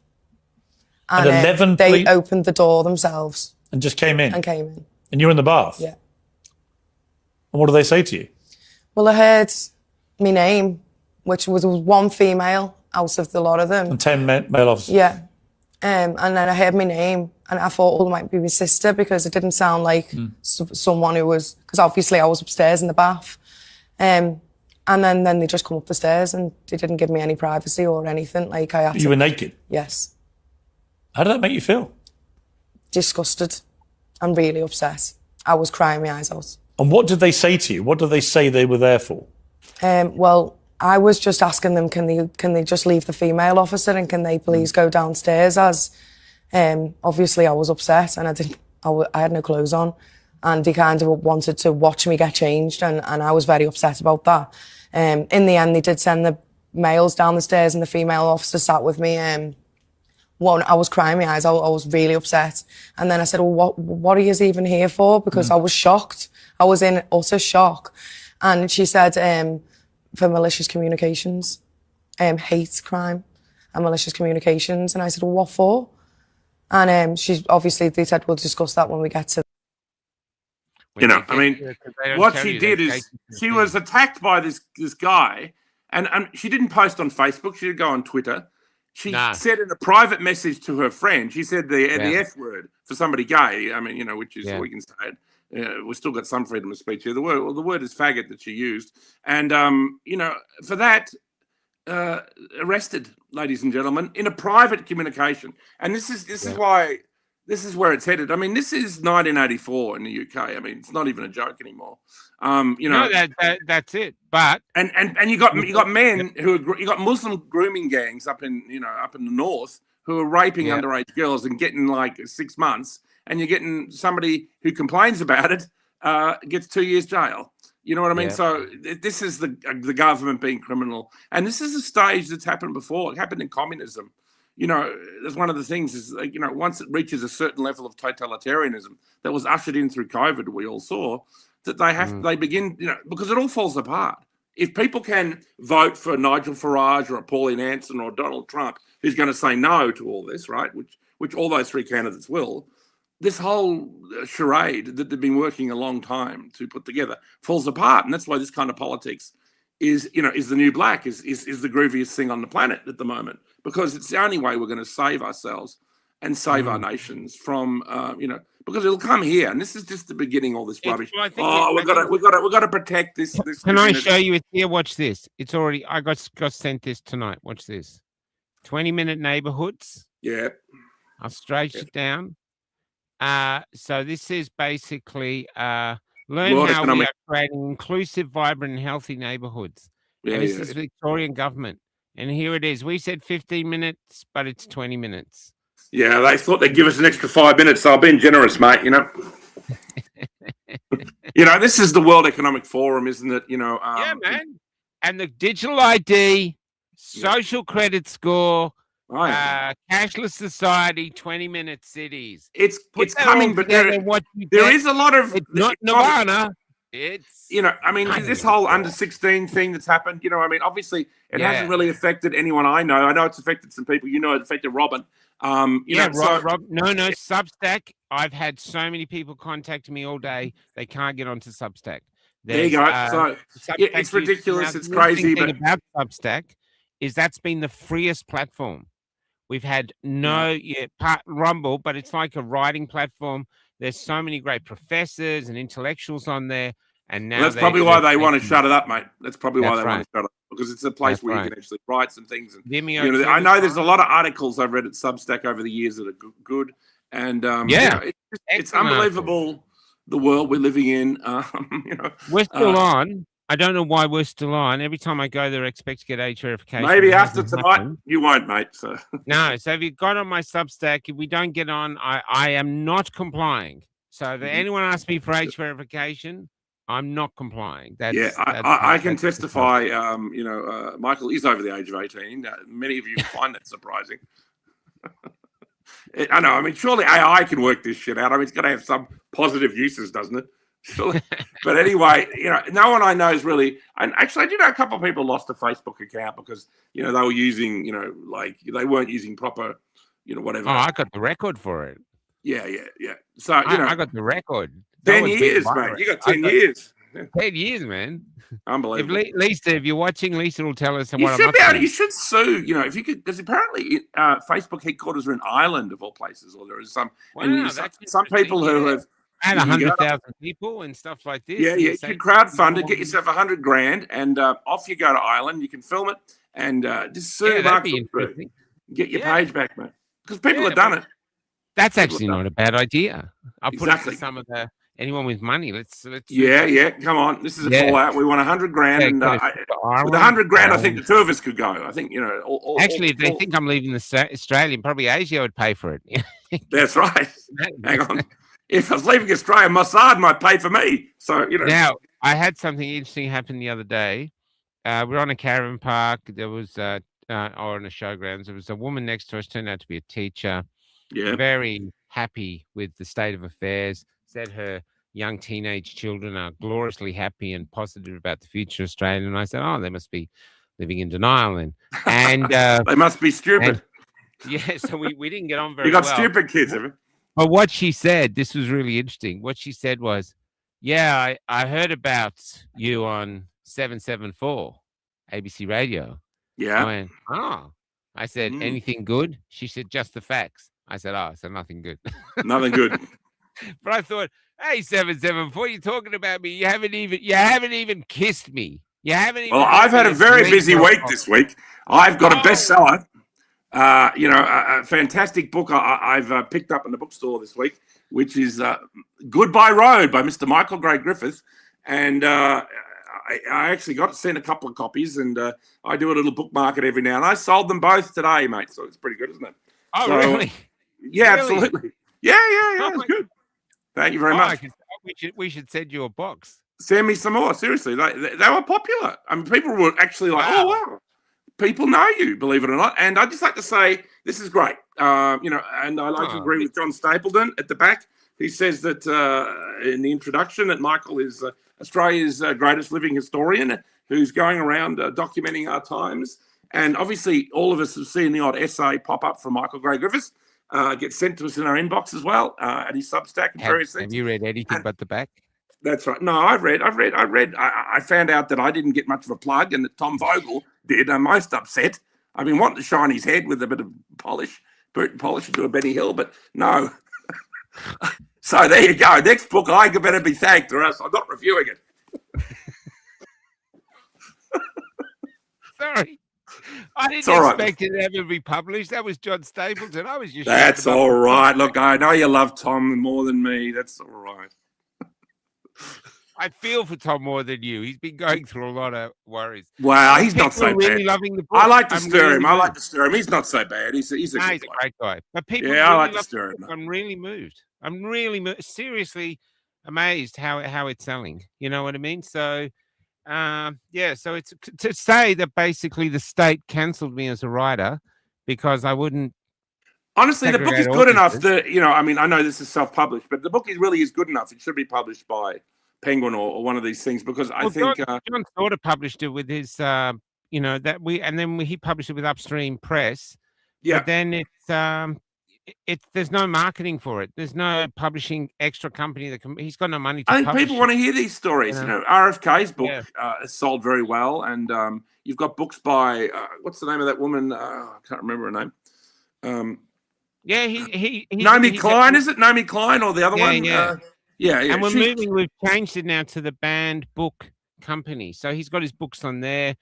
And at 11, they opened the door themselves. And just came in? And came in. And you were in the bath? Yeah. And what did they say to you? Well, I heard my name, which was one female out of the lot of them. And 10 male officers? Yeah. And then I heard my name, and I thought, well, it might be my sister, because it didn't sound like someone who was... Because obviously I was upstairs in the bath. And then they just come up the stairs, and they didn't give me any privacy or anything. Like I had You were naked? Yes. How did that make you feel? Disgusted. I'm really upset. I was crying my eyes out. And what did they say to you? What did they say they were there for? Well, I was just asking them, can they just leave the female officer, and can they please go downstairs? As obviously I was upset, and I had no clothes on, and they kind of wanted to watch me get changed, and I was very upset about that. In the end, they did send the males down the stairs, and the female officer sat with me. I was crying my eyes out. I was really upset. And then I said, well, what are you even here for? Because I was shocked. I was in utter shock. And she said, for malicious communications, hate crime and malicious communications. And I said, well, what for? And they said, we'll discuss that when we get to... What she did is she was attacked by this guy, and she didn't post on Facebook. She did go on Twitter. She said in a private message to her friend, she said the F word for somebody gay. I mean, which is we can say it. We've still got some freedom of speech here. The word is faggot that she used, and for that, arrested, ladies and gentlemen, in a private communication. And this is why this is where it's headed. I mean, this is 1984 in the UK. I mean, it's not even a joke anymore. No, that's it. But and you got men you got Muslim grooming gangs up in the north who are raping underage girls and getting like 6 months, and you're getting somebody who complains about it gets 2 years jail. You know what I mean? So this is the government being criminal, and this is a stage that's happened before. It happened in communism. That's one of the things is, once it reaches a certain level of totalitarianism that was ushered in through COVID, we all saw that they begin, because it all falls apart. If people can vote for Nigel Farage or a Pauline Hanson or Donald Trump, who's going to say no to all this, right? Which all those three candidates will, this whole charade that they've been working a long time to put together falls apart. And that's why this kind of politics is the new black, is the grooviest thing on the planet at the moment, because it's the only way we're going to save ourselves and save our nations from, because it'll come here, and this is just the beginning. All this rubbish. Well, I think We've got to protect this. Can I community. show you it here? Watch this. It's already. I got sent this tonight. Watch this. 20-minute neighborhoods. Yeah. I'll stretch it down. So this is basically learn World how we Economic- are creating inclusive, vibrant, and healthy neighborhoods. Yeah, And this yeah. is Victorian government. And here it is. We said 15 minutes, but it's 20 minutes. Yeah, they thought they'd give us an extra 5 minutes, so I've been generous, mate. This is the World Economic Forum, isn't it? Yeah, man. And the digital ID, social credit score, cashless society, 20-minute cities. It's Put that coming, all but together, there what you there get, is a lot of it's not Nirvana. It's this whole under 16 thing that's happened. Obviously it hasn't really affected anyone I know. I know it's affected some people. It affected Robin. Rob, no, Substack. I've had so many people contacting me all day. They can't get onto Substack. There you go. It's ridiculous. It's crazy. But about Substack is that's been the freest platform. We've had Rumble, but it's like a writing platform. There's so many great professors and intellectuals on there. And now that's probably why they want to shut it up, mate. That's probably why they want to shut it up, because it's a place where you can actually write some things. And I know there's a lot of articles I've read at Substack over the years that are good. And it's unbelievable the world we're living in. We're still on. I don't know why we're still on. Every time I go there, I expect to get age verification. Maybe after tonight, you won't, mate. So no. So if you got on my Substack, if we don't get on, I am not complying. So if anyone asks me for age verification, I'm not complying. I can testify. Michael is over the age of 18. Many of you find that surprising. I know. I mean, surely AI can work this shit out. I mean, it's got to have some positive uses, doesn't it? Surely. But anyway, no one I know is really. And actually, I do know a couple of people lost a Facebook account because they were using, they weren't using proper, whatever. Oh, I got the record for it. Yeah. So I got the record. 10 years, mate. You got 10 years. 10 years, man. Unbelievable. Lisa, if you're watching, Lisa will tell us. You should sue. If you could, because apparently Facebook headquarters are in Ireland of all places, or there is some. Wow, and some people who have had 100,000 people and stuff like this. Yeah. You can crowdfund it, get yourself $100,000, and off you go to Ireland. You can film it and just sue Mark Zuckerberg. Get your page back, mate. Because people have done it. That's actually not a bad idea. I'll put it to some of anyone with money. Let's. Yeah. Come on, this is a call out. We want $100,000, and with $100,000, I think the two of us could go. I think Actually, if they think I'm leaving Australia, probably Asia would pay for it. That's right. Hang on. If I was leaving Australia, Mossad might pay for me. So Now, I had something interesting happen the other day. We're on a caravan park. There was or on a showgrounds. There was a woman next to us. Turned out to be a teacher. Yeah. Very happy with the state of affairs. Said her young teenage children are gloriously happy and positive about the future of Australia. And I said, oh, they must be living in denial then. And they must be stupid. So we didn't get on very well. You got stupid kids, have you? But what she said, this was really interesting. What she said was, yeah, I heard about you on 774 ABC Radio. Yeah. I went, oh. I said, anything good? She said, just the facts. I said, oh, so nothing good. Nothing good. But I thought, hey, 774, you're talking about me. You haven't even kissed me. You haven't even. Well, I've had a very busy week this week. I've got a bestseller. A fantastic book I've picked up in the bookstore this week, which is Goodbye Road by Mr. Michael Gray Griffith. And I actually got sent a couple of copies, and I do a little book market every now and I sold them both today, mate. So it's pretty good, isn't it? Oh, really? Yeah, really? Absolutely. Yeah, it's good. Thank you very much. We should send you a box. Send me some more. Seriously, they were popular. I mean, people were actually like, oh, wow. People know you, believe it or not. And I'd just like to say, this is great. And I like to agree with John Stapleton at the back. He says that in the introduction that Michael is Australia's greatest living historian who's going around documenting our times. And obviously, all of us have seen the odd essay pop up from Michael Gray Griffiths, get sent to us in our inbox as well at his Substack and various things. Have you read anything but the back? That's right. No, I've read. I found out that I didn't get much of a plug and that Tom Vogel did. I'm most upset. I've been wanting to shine his head with a bit of polish, boot and polish into a Benny Hill, but no. So there you go. Next book, I better be thanked, or else I'm not reviewing it. Sorry. I didn't It's all right. expect it to ever be published. That was John Stapleton. I was just That's all right. Look, I know you love Tom more than me. That's all right. I feel for Tom more than you. He's been going through a lot of worries. Wow, he's not People so are really bad. loving the book. I like to I'm stir him. really I like moved. to stir him. He's not so bad. He's a No, good he's a bloke. great guy. But people Yeah, I really like to love stir the him. book. I'm really moved. I'm really seriously amazed how it's selling. You know what I mean? So, yeah. So it's to say that basically the state cancelled me as a writer because I wouldn't. Honestly, the book is segregate good enough audiences. that, I mean, I know this is self-published, but the book really is good enough. It should be published by Penguin or one of these things, because I think John sort of published it with his, and then he published it with Upstream Press. Yeah. But then there's no marketing for it. There's no publishing extra company that can. He's got no money to. I think publish people it. want to hear these stories. You know? RFK's book Yeah. has sold very well, and you've got books by what's the name of that woman? I can't remember her name. Yeah, he Naomi Klein, is it Naomi Klein or the other one? Yeah. Yeah. And we've changed it now to the Banned Book Company. So he's got his books on there.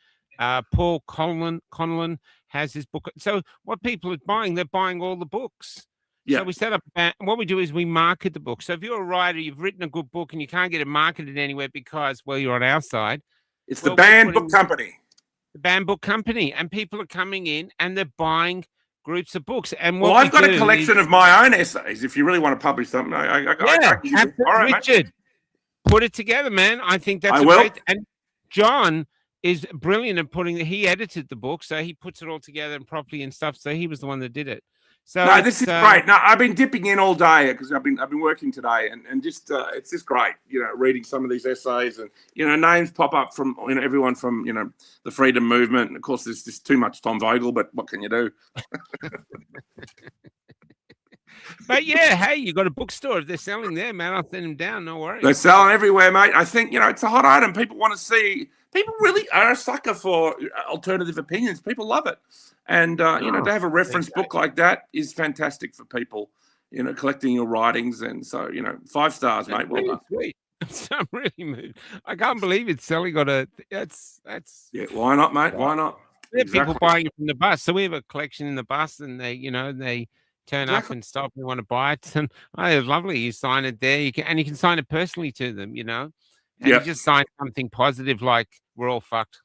Paul Conlon has his book. So what people are buying, they're buying all the books. Yeah. So we set up, what we do is we market the book. So if you're a writer, you've written a good book and you can't get it marketed anywhere because, well, you're on our side. It's the Banned Book Company. The Banned Book Company. And people are coming in and they're buying groups of books. And Well, I've got a collection of my own essays. If you really want to publish something, I all right, Richard, put it together, man. I think that's great. And John is brilliant at he edited the book, so he puts it all together and properly and stuff. So he was the one that did it. So no, this is great. No, I've been dipping in all day because I've been working today, and just it's just great. Reading some of these essays, and names pop up from everyone from the freedom movement, and of course there's just too much Tom Vogel, but what can you do? But yeah, hey, you got a bookstore. If they're selling there, man, I'll send them down. No worries. They're selling everywhere, mate. I think it's a hot item. People want to see. People really are a sucker for alternative opinions. People love it, and to have a reference book like that is fantastic for people. Collecting your writings, and so 5 stars, mate. Well done. Sweet. I'm really moved. I can't believe it's selling on a. That's. Yeah, why not, mate? Why not? There are people buying it from the bus. So we have a collection in the bus, and they turn up and stop and want to buy it. And it's lovely. You sign it there. You can sign it personally to them. And you just sign something positive like "We're all fucked."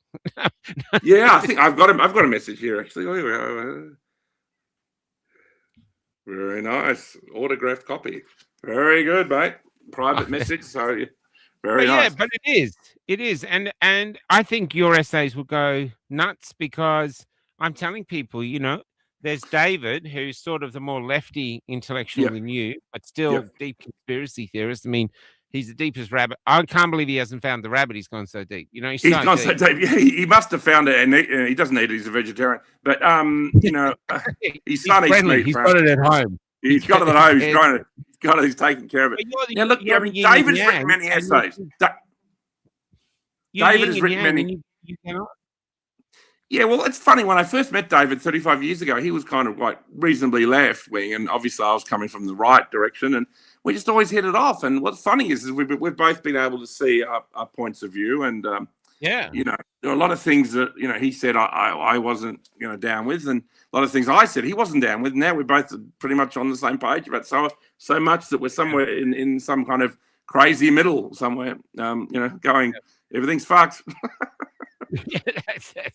Yeah, I think I've got a message here actually. Very nice autographed copy. Very good, mate. Private message. So very nice. Yeah, but it is, and I think your essays will go nuts because I'm telling people, there's David, who's sort of the more lefty intellectual than you, but still deep conspiracy theorist. I mean, he's the deepest rabbit. I can't believe he hasn't found the rabbit. He's gone so deep. He's gone so deep. Yeah, he must have found it, and he doesn't eat it. He's a vegetarian. But his son eats meat. He's got it at home. He's got it at home. He's taking care of it. Yeah, look, David's written many essays. David has written many. Yeah, well, it's funny. When I first met David 35 years ago, he was kind of like reasonably left-wing, and obviously I was coming from the right direction, and we just always hit it off. And what's funny is we've both been able to see our points of view, and there are a lot of things that he said I wasn't down with, and a lot of things I said he wasn't down with. Now we're both pretty much on the same page about so much that we're somewhere in some kind of crazy middle somewhere. Going everything's fucked.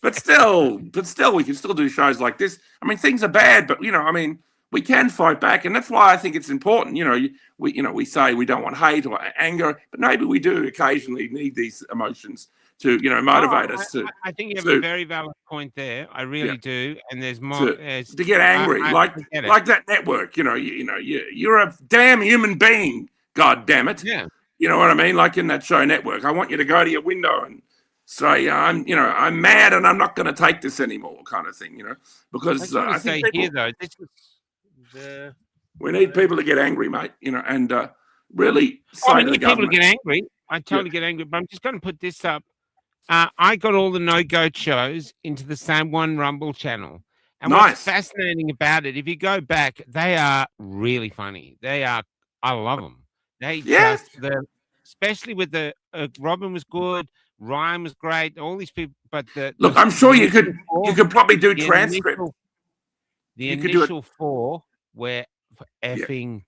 But still, we can still do shows like this. I mean, things are bad, but we can fight back, and that's why I think it's important. We say we don't want hate or anger, but maybe we do occasionally need these emotions to motivate us to. I think you have a very valid point there. I really do, and there's more to get angry, like that network. You're a damn human being. God damn it. Yeah. You know what I mean? Like in that show Network, I want you to go to your window and say, I'm mad and I'm not going to take this anymore, kind of thing, because I think we need people to get angry, mate, and really say to the government. People to get angry. I totally get angry, but I'm just going to put this up. I got all the no-goat shows into the Sam One Rumble channel, And what's fascinating about it, if you go back, they are really funny. I love them. They just, especially with Robin was good, Ryan was great, all these people. But look, I'm sure you could probably do transcript. The initial four were effing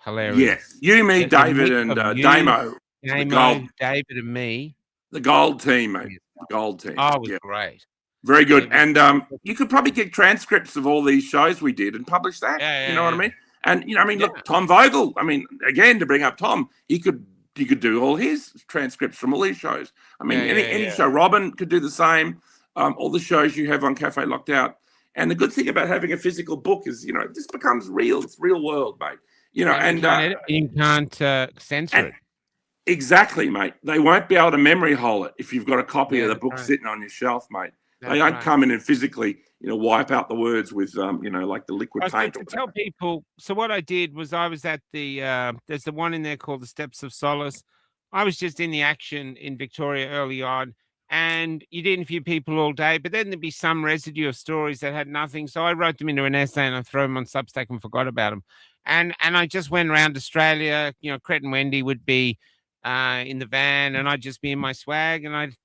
hilarious. Yes, you, me, David, and Damo, David, and me, the gold team, mate. The gold team. Oh, it was great. Very good. And you could probably get transcripts of all these shows we did and publish that. You know what I mean? And look, Tom Vogel. I mean, again, to bring up Tom, he could do all his transcripts from all these shows. I mean, any show. Robin could do the same. All the shows you have on Cafe Locked Out. And the good thing about having a physical book is, this becomes real. It's real world, mate. You can't censor it. Exactly, mate. They won't be able to memory hole it if you've got a copy of the book sitting on your shelf, mate. They don't come in and physically, wipe out the words with, like the liquid paint. To tell people, so what I did was I was at there's the one in there called the Steps of Solace. I was just in the action in Victoria early on, and you'd interview people all day, but then there'd be some residue of stories that had nothing. So I wrote them into an essay and I threw them on Substack and forgot about them. And I just went around Australia. Cret and Wendy would be in the van, and I'd just be in my swag, and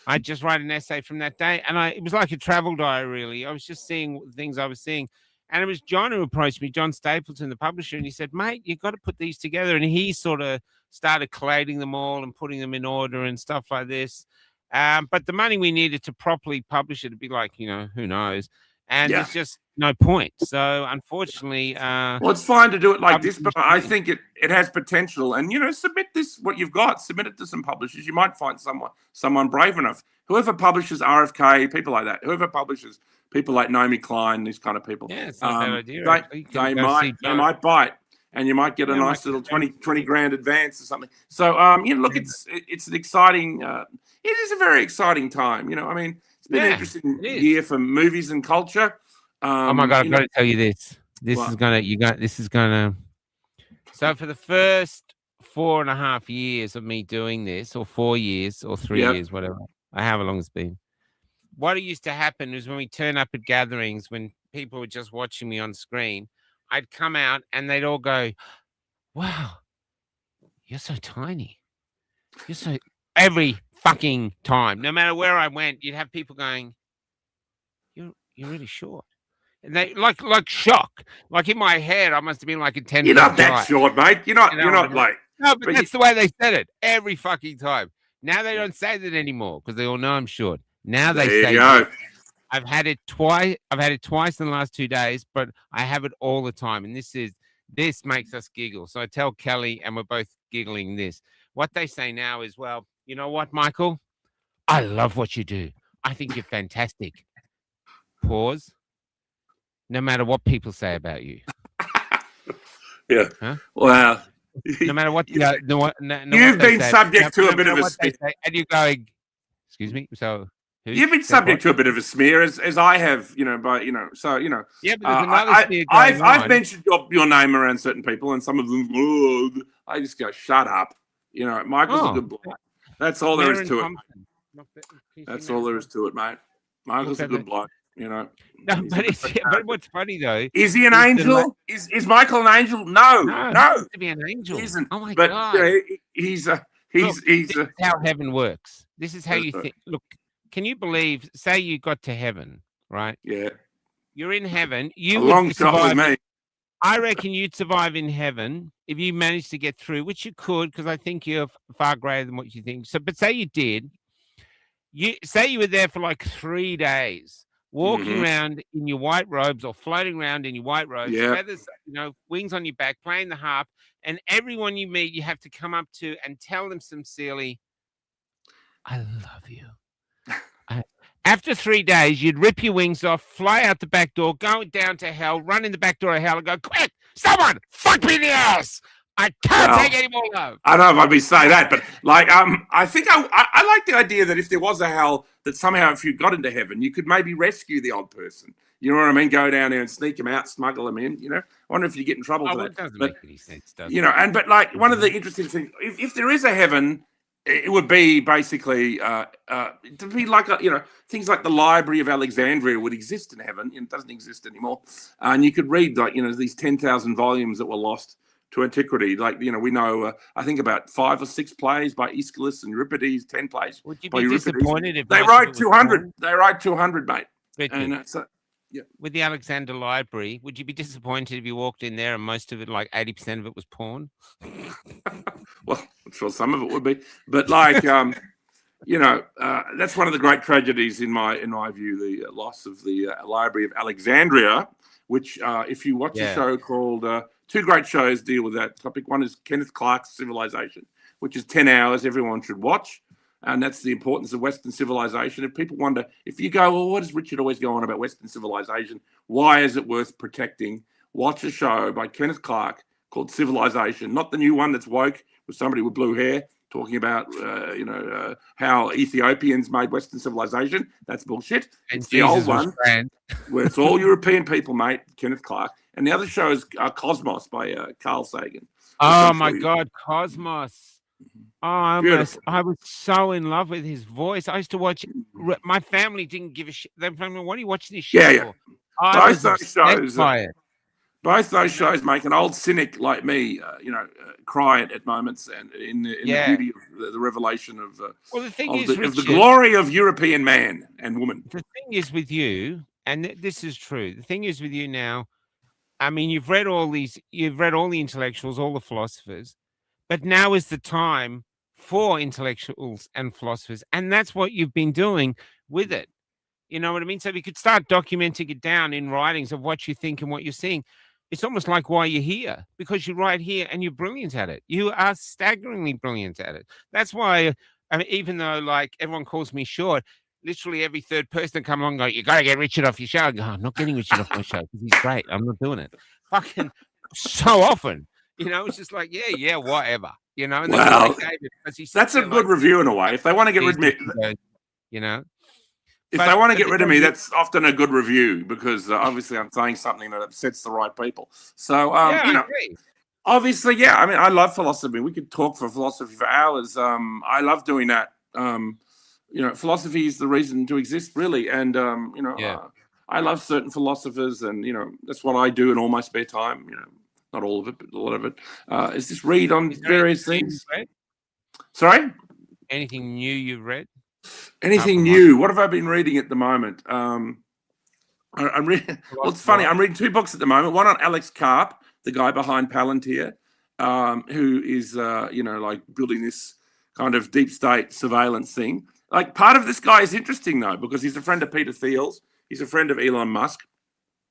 I'd just write an essay from that day. And it was like a travel diary, really. I was just seeing things I was seeing. And it was John who approached me, John Stapleton, the publisher, and he said, mate, you've got to put these together. And he sort of started collating them all and putting them in order and stuff like this. But the money we needed to properly publish it would be like, who knows? And there's just no point. So unfortunately, well, it's fine to do it like this, but I think it has potential. And submit what you've got, submit it to some publishers. You might find someone brave enough. Whoever publishes RFK, people like that. Whoever publishes people like Naomi Klein, these kind of people. Yeah, it's not a bad idea. They might bite, and you might get a nice little 20 grand advance or something. So look, it's an exciting. It is a very exciting time. It's been an interesting year for movies and culture. Oh my God, I've got to tell you this. This is gonna. So for the first 4.5 years of me doing this, or 4 years, or 3 years, whatever, however long it's been, what used to happen is when we turn up at gatherings, when people were just watching me on screen, I'd come out and they'd all go, "Wow, you're so tiny. You're so..." Every fucking time, no matter where I went, you'd have people going, "You're really short." And they like shock. Like in my head, I must have been like a 10. You're not that short, mate. You're not like. No, but that's the way they said it every fucking time. Now they don't say that anymore because they all know I'm short. Now they say, I've had it twice. I've had it twice in the last 2 days, but I have it all the time. And this makes us giggle. So I tell Kelly, and we're both giggling this. What they say now is, well, you know what, Michael? I love what you do. I think you're fantastic. Pause. No matter what people say about you. Yeah. Huh? Wow. No matter what. You've been subject to a bit of a smear. And you're going, excuse me? So you've been subject to a bit of a smear, as I have, Yeah, but there's another smear I've mentioned your name around certain people, and some of them, I just go, shut up. Michael's a good bloke. That's all there is to it. That's all there is to it, mate. Michael's a good bloke. No, but what's funny though? Is he an angel? Is Michael an angel? No. To be an angel. He isn't. Oh my God. This is how heaven works. This is how you think. Look, can you believe? Say you got to heaven, right? Yeah. You're in heaven. A long shot with me. I reckon you'd survive in heaven if you managed to get through, which you could, because I think you're far greater than what you think. So, but say you did. Say you were there for like 3 days. Walking around in your white robes, or floating around in your white robes, feathers, wings on your back, playing the harp, and everyone you meet, you have to come up to and tell them sincerely, "I love you." After 3 days, you'd rip your wings off, fly out the back door, go down to hell, run in the back door of hell, and go, "Quick, someone, fuck me in the ass! I can't take any more love." I don't know if I'd be saying that, but I think I like the idea that if there was a hell, that somehow if you got into heaven, you could maybe rescue the odd person. You know what I mean? Go down there and sneak them out, smuggle them in. I wonder if you get in trouble for that. It doesn't make any sense, does it? But one of the interesting things, if there is a heaven, it would be basically to be like things like the Library of Alexandria would exist in heaven, and it doesn't exist anymore. And you could read these 10,000 volumes that were lost to antiquity. Like we know I think about 5 or 6 plays by Aeschylus and Euripides, 10 plays. Would you by be Euripides. disappointed if They most of wrote it was 200? porn? They wrote 200, mate. Richard, And yeah. with the Alexander Library, would you be disappointed if you walked in there and most of it, like 80% of it, was porn? Well, I'm sure some of it would be, but like that's one of the great tragedies in my view, the loss of the Library of Alexandria, which if you watch a show called 2 great shows deal with that topic. One is Kenneth Clark's Civilization, which is 10 hours everyone should watch. And that's the importance of Western civilization. If people wonder, if you go, well, what does Richard always go on about Western civilization? Why is it worth protecting? Watch a show by Kenneth Clark called Civilization, not the new one that's woke with somebody with blue hair talking about, how Ethiopians made Western civilization. That's bullshit. And it's the Jesus old one where it's all European people, mate, Kenneth Clark. And the other show is Cosmos by Carl Sagan. Oh, my God, Cosmos. Oh, I was so in love with his voice. I used to watch. My family didn't give a shit. They were like, "What are you watching this shit for?" Both those shows, both those shows make an old cynic like me, cry at moments, and in the beauty of the revelation of the glory of European man and woman. The thing is with you, and this is true. The thing is with you now. I mean, you've read all the intellectuals, all the philosophers. But now is the time for intellectuals and philosophers. And that's what you've been doing with it. You know what I mean? So we could start documenting it down in writings of what you think and what you're seeing. It's almost like why you're here, because you're right here and you're brilliant at it. You are staggeringly brilliant at it. That's why, even though like everyone calls me short, literally every third person that come along and go, "You got to get Richard off your show." I go, "I'm not getting Richard off my show because he's great. I'm not doing it." Fucking so often. It's just like, yeah, whatever. And well, like David, that's a good review in a way. If they want to get rid of me, if they want to get rid of me, that's often a good review because obviously I'm saying something that upsets the right people. So, obviously, I mean, I love philosophy. We could talk for philosophy for hours. I love doing that. Philosophy is the reason to exist, really. And, I love certain philosophers and, that's what I do in all my spare time, not all of it, but a lot of it, is just read on various things. Sorry? Anything new you've read? Anything new? What have I been reading at the moment? I'm reading. Well, it's funny. I'm reading 2 books at the moment. One on Alex Karp, the guy behind Palantir, who is, like building this kind of deep state surveillance thing. Like part of this guy is interesting though, because he's a friend of Peter Thiel's. He's a friend of Elon Musk.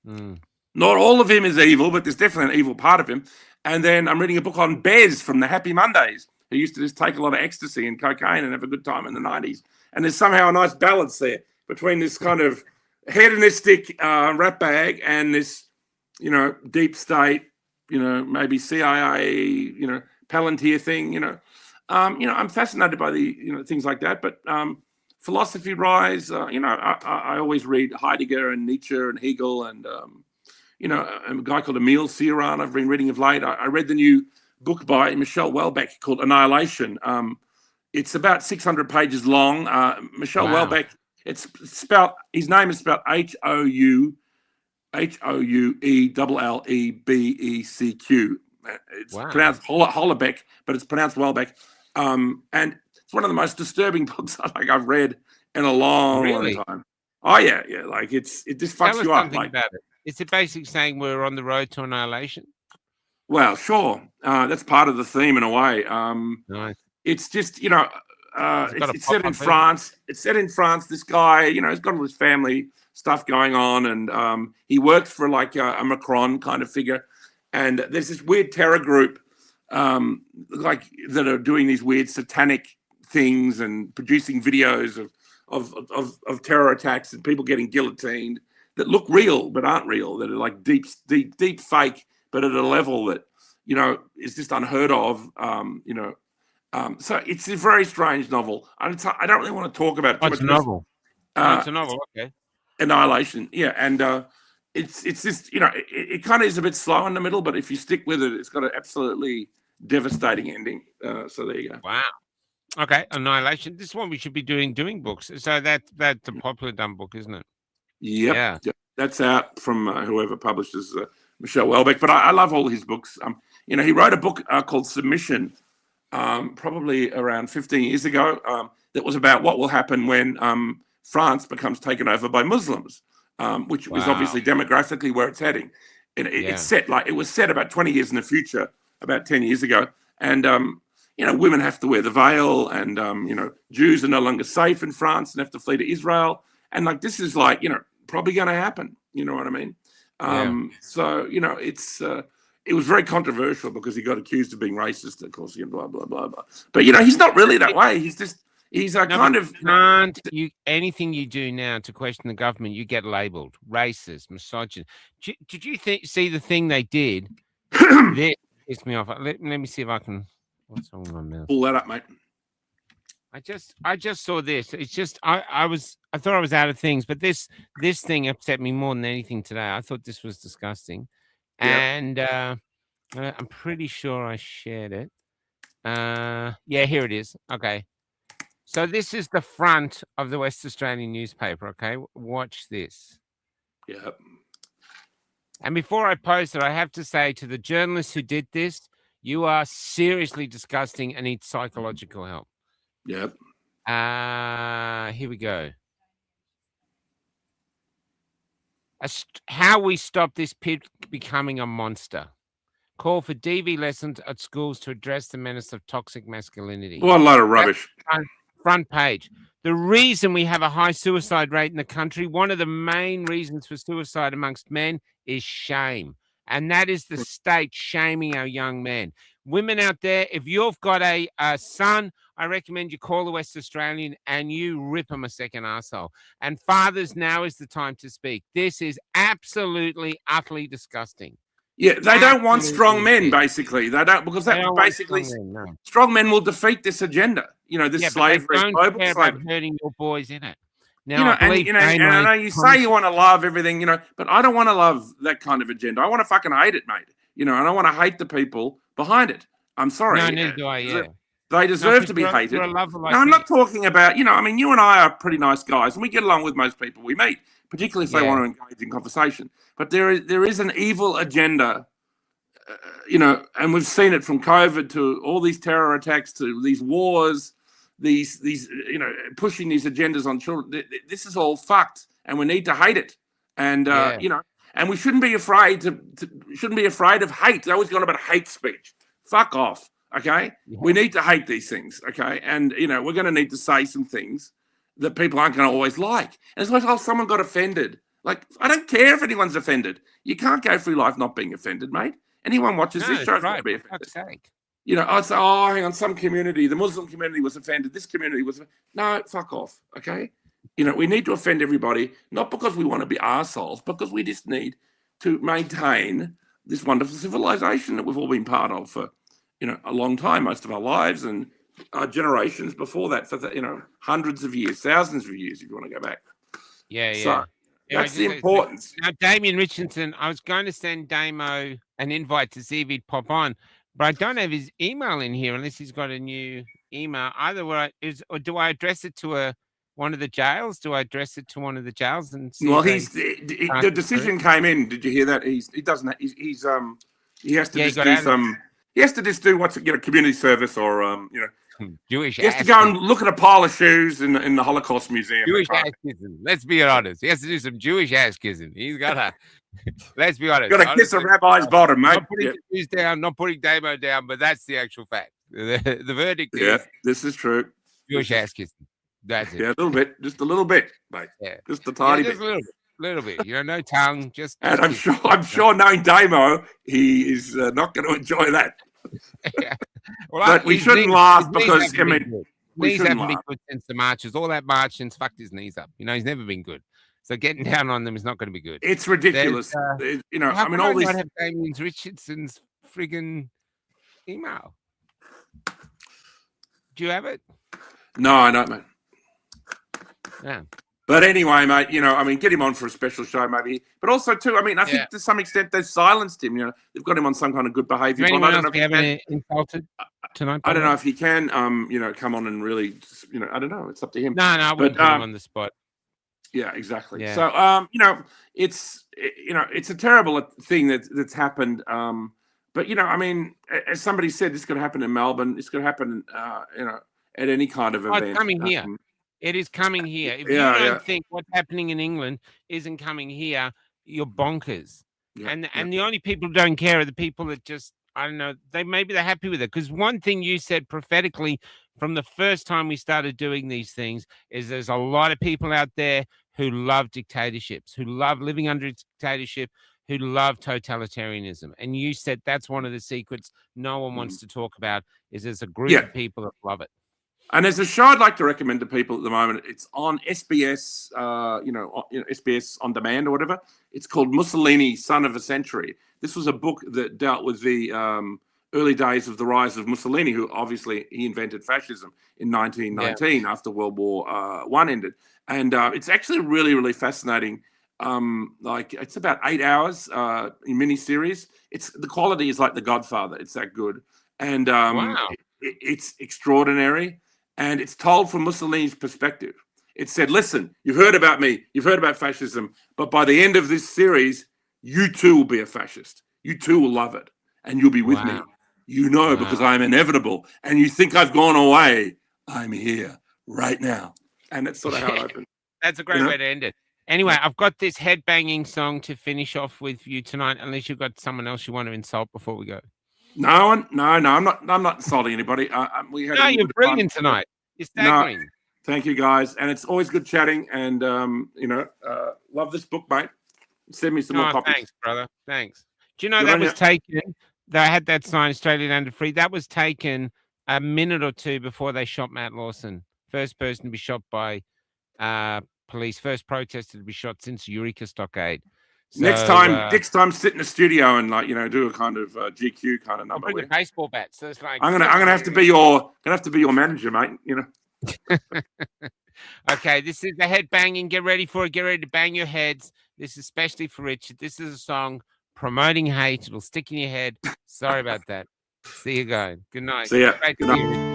Not all of him is evil, but there's definitely an evil part of him. And then I'm reading a book on Bez from the Happy Mondays, who used to just take a lot of ecstasy and cocaine and have a good time in the 90s. And there's somehow a nice balance there between this kind of hedonistic rat bag and this, deep state, maybe CIA, Palantir thing, I'm fascinated by the, things like that. But philosophy rise, I always read Heidegger and Nietzsche and Hegel and, a guy called Emile Cioran I've been reading of late. I read the new book by Michel Houellebecq called Annihilation. It's about 600 pages long. Michel Houellebecq, it's spelled, his name is spelled Houellebecq. It's pronounced Houellebecq, but it's pronounced Houellebecq. And it's one of the most disturbing books I've read in a long time. Oh yeah. Like it just fucks you up. Like, about it. Is it basically saying we're on the road to annihilation? Well, sure. That's part of the theme in a way. Nice. It's just, it's set in France. It's set in France. This guy, he's got all his family stuff going on. And he works for like a Macron kind of figure. And there's this weird terror group that are doing these weird satanic things and producing videos of terror attacks and people getting guillotined that look real but aren't real, that are like deep fake, but at a level that, is just unheard of. So it's a very strange novel. I don't really want to talk about it too much. It's a novel. It's a novel, okay. Annihilation, yeah. And it's just, it kind of is a bit slow in the middle, but if you stick with it, it's got an absolutely devastating ending. So there you go. Wow. Okay, Annihilation. This is what we should be doing books. So that's a popular dumb book, isn't it? Yep. Yeah. Yep. That's out from whoever publishes Michelle Welbeck. But I love all his books. He wrote a book called Submission, probably around 15 years ago, that was about what will happen when France becomes taken over by Muslims, which was obviously demographically where it's heading. And it's set it was set about 20 years in the future, about 10 years ago. And women have to wear the veil, and Jews are no longer safe in France and have to flee to Israel. And this is probably going to happen. You know what I mean? So it's it was very controversial because he got accused of being racist, of course, blah blah blah blah. But he's not really that way. He's anything you do now to question the government, you get labelled racist, misogynist. Did you see the thing they did? This pissed me off. Let me see if I can. What's wrong with my mouth? Pull that up, mate. I just saw this. It's just I thought I was out of things, but this thing upset me more than anything today. I thought this was disgusting, and I'm pretty sure I shared it. Yeah, here it is. Okay, so this is the front of the West Australian newspaper. Okay, watch this. Yep. And before I post it, I have to say to the journalists who did this, you are seriously disgusting and need psychological help. Yep. Here we go. How we stop this pit becoming a monster. Call for DV lessons at schools to address the menace of toxic masculinity. What a load of rubbish. Front page. The reason we have a high suicide rate in the country, one of the main reasons for suicide amongst men is shame. And that is the state shaming our young men. Women out there, if you've got a son, I recommend you call the West Australian and you rip him a second arsehole. And fathers, now is the time to speak. This is absolutely, utterly disgusting. Yeah, they don't want strong men, basically. They don't, because that basically strong men will defeat this agenda. This slavery. They don't care about hurting your boys in it. Now, and I know you say you want to love everything, but I don't want to love that kind of agenda. I want to fucking hate it, mate. And I want to hate the people behind it. I'm sorry. No, neither do I, yeah. They deserve to be hated. No, I'm not talking about, you and I are pretty nice guys, and we get along with most people we meet, particularly if they want to engage in conversation. But there is an evil agenda, and we've seen it from COVID to all these terror attacks to these wars, these pushing these agendas on children. This is all fucked, and we need to hate it. And and we shouldn't be afraid of hate. They're always going about hate speech. Fuck off. Okay, we need to hate these things. Okay, and we're going to need to say some things that people aren't going to always like. And it's like, oh, someone got offended. Like, I don't care if anyone's offended. You can't go through life not being offended, mate. Anyone watches this show's going to be offended. I'd say, oh, hang on, some community, the Muslim community was offended. This community was no, fuck off. Okay, we need to offend everybody, not because we want to be arseholes, because we just need to maintain this wonderful civilization that we've all been part of for a long time, most of our lives, and generations before that for hundreds of years, thousands of years, if you want to go back. So that's the importance. Now, Damien Richardson, I was going to send Damo an invite to see if he'd pop on, but I don't have his email in here unless he's got a new email. Either or do I address it to one of the jails? Do I address it to one of the jails and see? Well, the decision came in. Did you hear that? He has to just do some. He has to just do community service or Jewish. He has to go and look at a pile of shoes in the Holocaust Museum. Jewish ass kissing. Let's be honest. He has to do some Jewish ass kissing. He's got to. Let's be honest. Got to kiss a rabbi's bottom, mate. Not putting the Jews down, not putting Damo down, but that's the actual fact. The verdict is. This is true. Jewish ass kissing. That's it. Yeah, a little bit, just a little bit, mate. Yeah, just a tiny bit. Little bit. No tongue. And I'm sure, knowing Damo, he is not going to enjoy that. Well, but we shouldn't laugh because knees haven't been good since the marches. All that marching's fucked his knees up. He's never been good. So getting down on them is not going to be good. It's ridiculous. All these. I have Damien Richardson's friggin' email. Do you have it? No, I don't, man. Yeah. But anyway, mate, I mean, get him on for a special show, maybe. But also, too, I mean, I think to some extent they've silenced him. They've got him on some kind of good behaviour. Is anyone else we haven't insulted tonight? I don't know if he can, come on and really, I don't know. It's up to him. No, I wouldn't put him on the spot. Yeah, exactly. Yeah. So, it's a terrible thing that's happened. But I mean, as somebody said, this could happen in Melbourne. This could happen, at any kind of event. It's coming here. It is coming here. If you don't think what's happening in England isn't coming here, you're bonkers. Yeah, and the only people who don't care are the people that just, I don't know, maybe they're happy with it. Because one thing you said prophetically from the first time we started doing these things is there's a lot of people out there who love dictatorships, who love living under a dictatorship, who love totalitarianism. And you said that's one of the secrets no one wants to talk about, is there's a group of people that love it. And there's a show I'd like to recommend to people at the moment. It's on SBS, SBS On Demand or whatever. It's called Mussolini, Son of a Century. This was a book that dealt with the early days of the rise of Mussolini, who obviously he invented fascism in 1919 after World War I ended. And it's actually really, really fascinating. It's about 8 hours in mini-series. The quality is like The Godfather. It's that good. And it's extraordinary. And it's told from Mussolini's perspective. It said, listen, you've heard about me. You've heard about fascism. But by the end of this series, you too will be a fascist. You too will love it. And you'll be with me. Because I'm inevitable. And you think I've gone away. I'm here right now. And that's sort of how it opens. That's a great way to end it. Anyway, I've got this headbanging song to finish off with you tonight, unless you've got someone else you want to insult before we go. No, I'm not insulting anybody. You're brilliant tonight. You're staggering. No, thank you, guys. And it's always good chatting. And, love this book, mate. Send me some more copies. Thanks, brother. Thanks. Do you know that was taken? They had that sign, Australian Under Free. That was taken a minute or two before they shot Matt Lawson. First person to be shot by police. First protester to be shot since Eureka Stockade. So, next time, sit in the studio and do a kind of GQ kind of number. Bring a baseball bat. So it's like I'm gonna have to be your manager, mate. Okay, this is the head banging. Get ready for it. Get ready to bang your heads. This is especially for Richard. This is a song promoting hate. It'll stick in your head. Sorry about that. See you guys. Good night. See ya. Good night.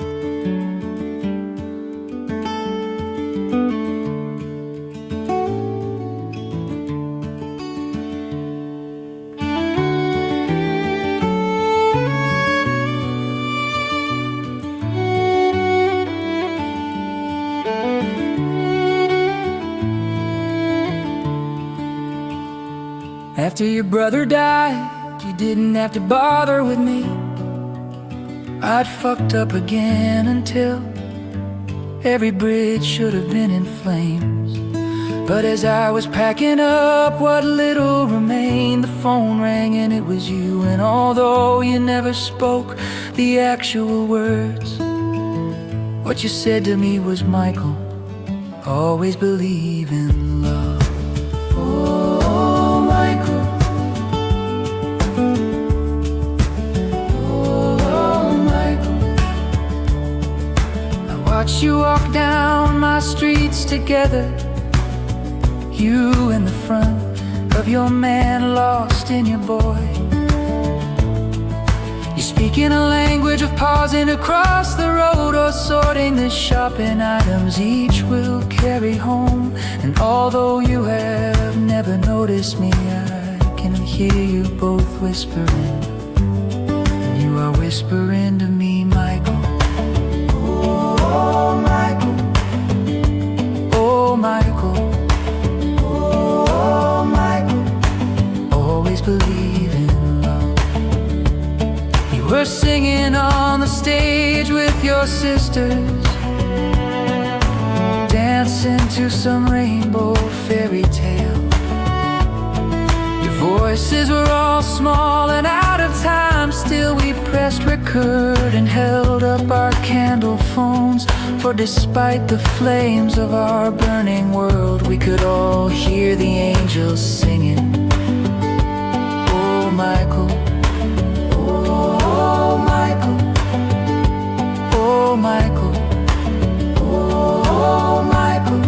After your brother died, you didn't have to bother with me. I'd fucked up again until every bridge should have been in flames. But as I was packing up what little remained, the phone rang and it was you. And although you never spoke the actual words, what you said to me was, Michael, always believe in love. Oh, Michael. Oh, Michael. I watched you walk down my streets together, you in the front of your man, lost in your boy. You're speaking a language of pausing across the road, or sorting the shopping items each will carry home. And although you have never noticed me, I can hear you both whispering, and you are whispering to me, Michael. Oh, Michael. Oh, Michael. Oh, Michael. Always believe in love. You were singing on the stage with your sisters, dancing to some rainbow fairy tale. Your voices were all small and out of time, still we pressed record and held up our candle phones. For despite the flames of our burning world, we could all hear the angels singing. Oh, Michael. Oh, Michael. Oh, Michael. Oh, Michael.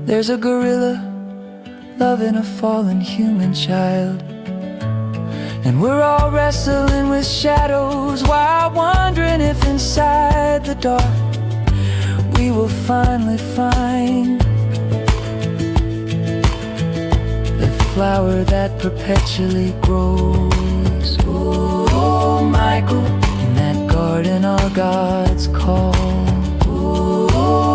There's a gorilla loving a fallen human child, and we're all wrestling with shadows while wondering if inside the dark we will finally find the flower that perpetually grows. Oh, Michael, in that garden our gods call. Oh,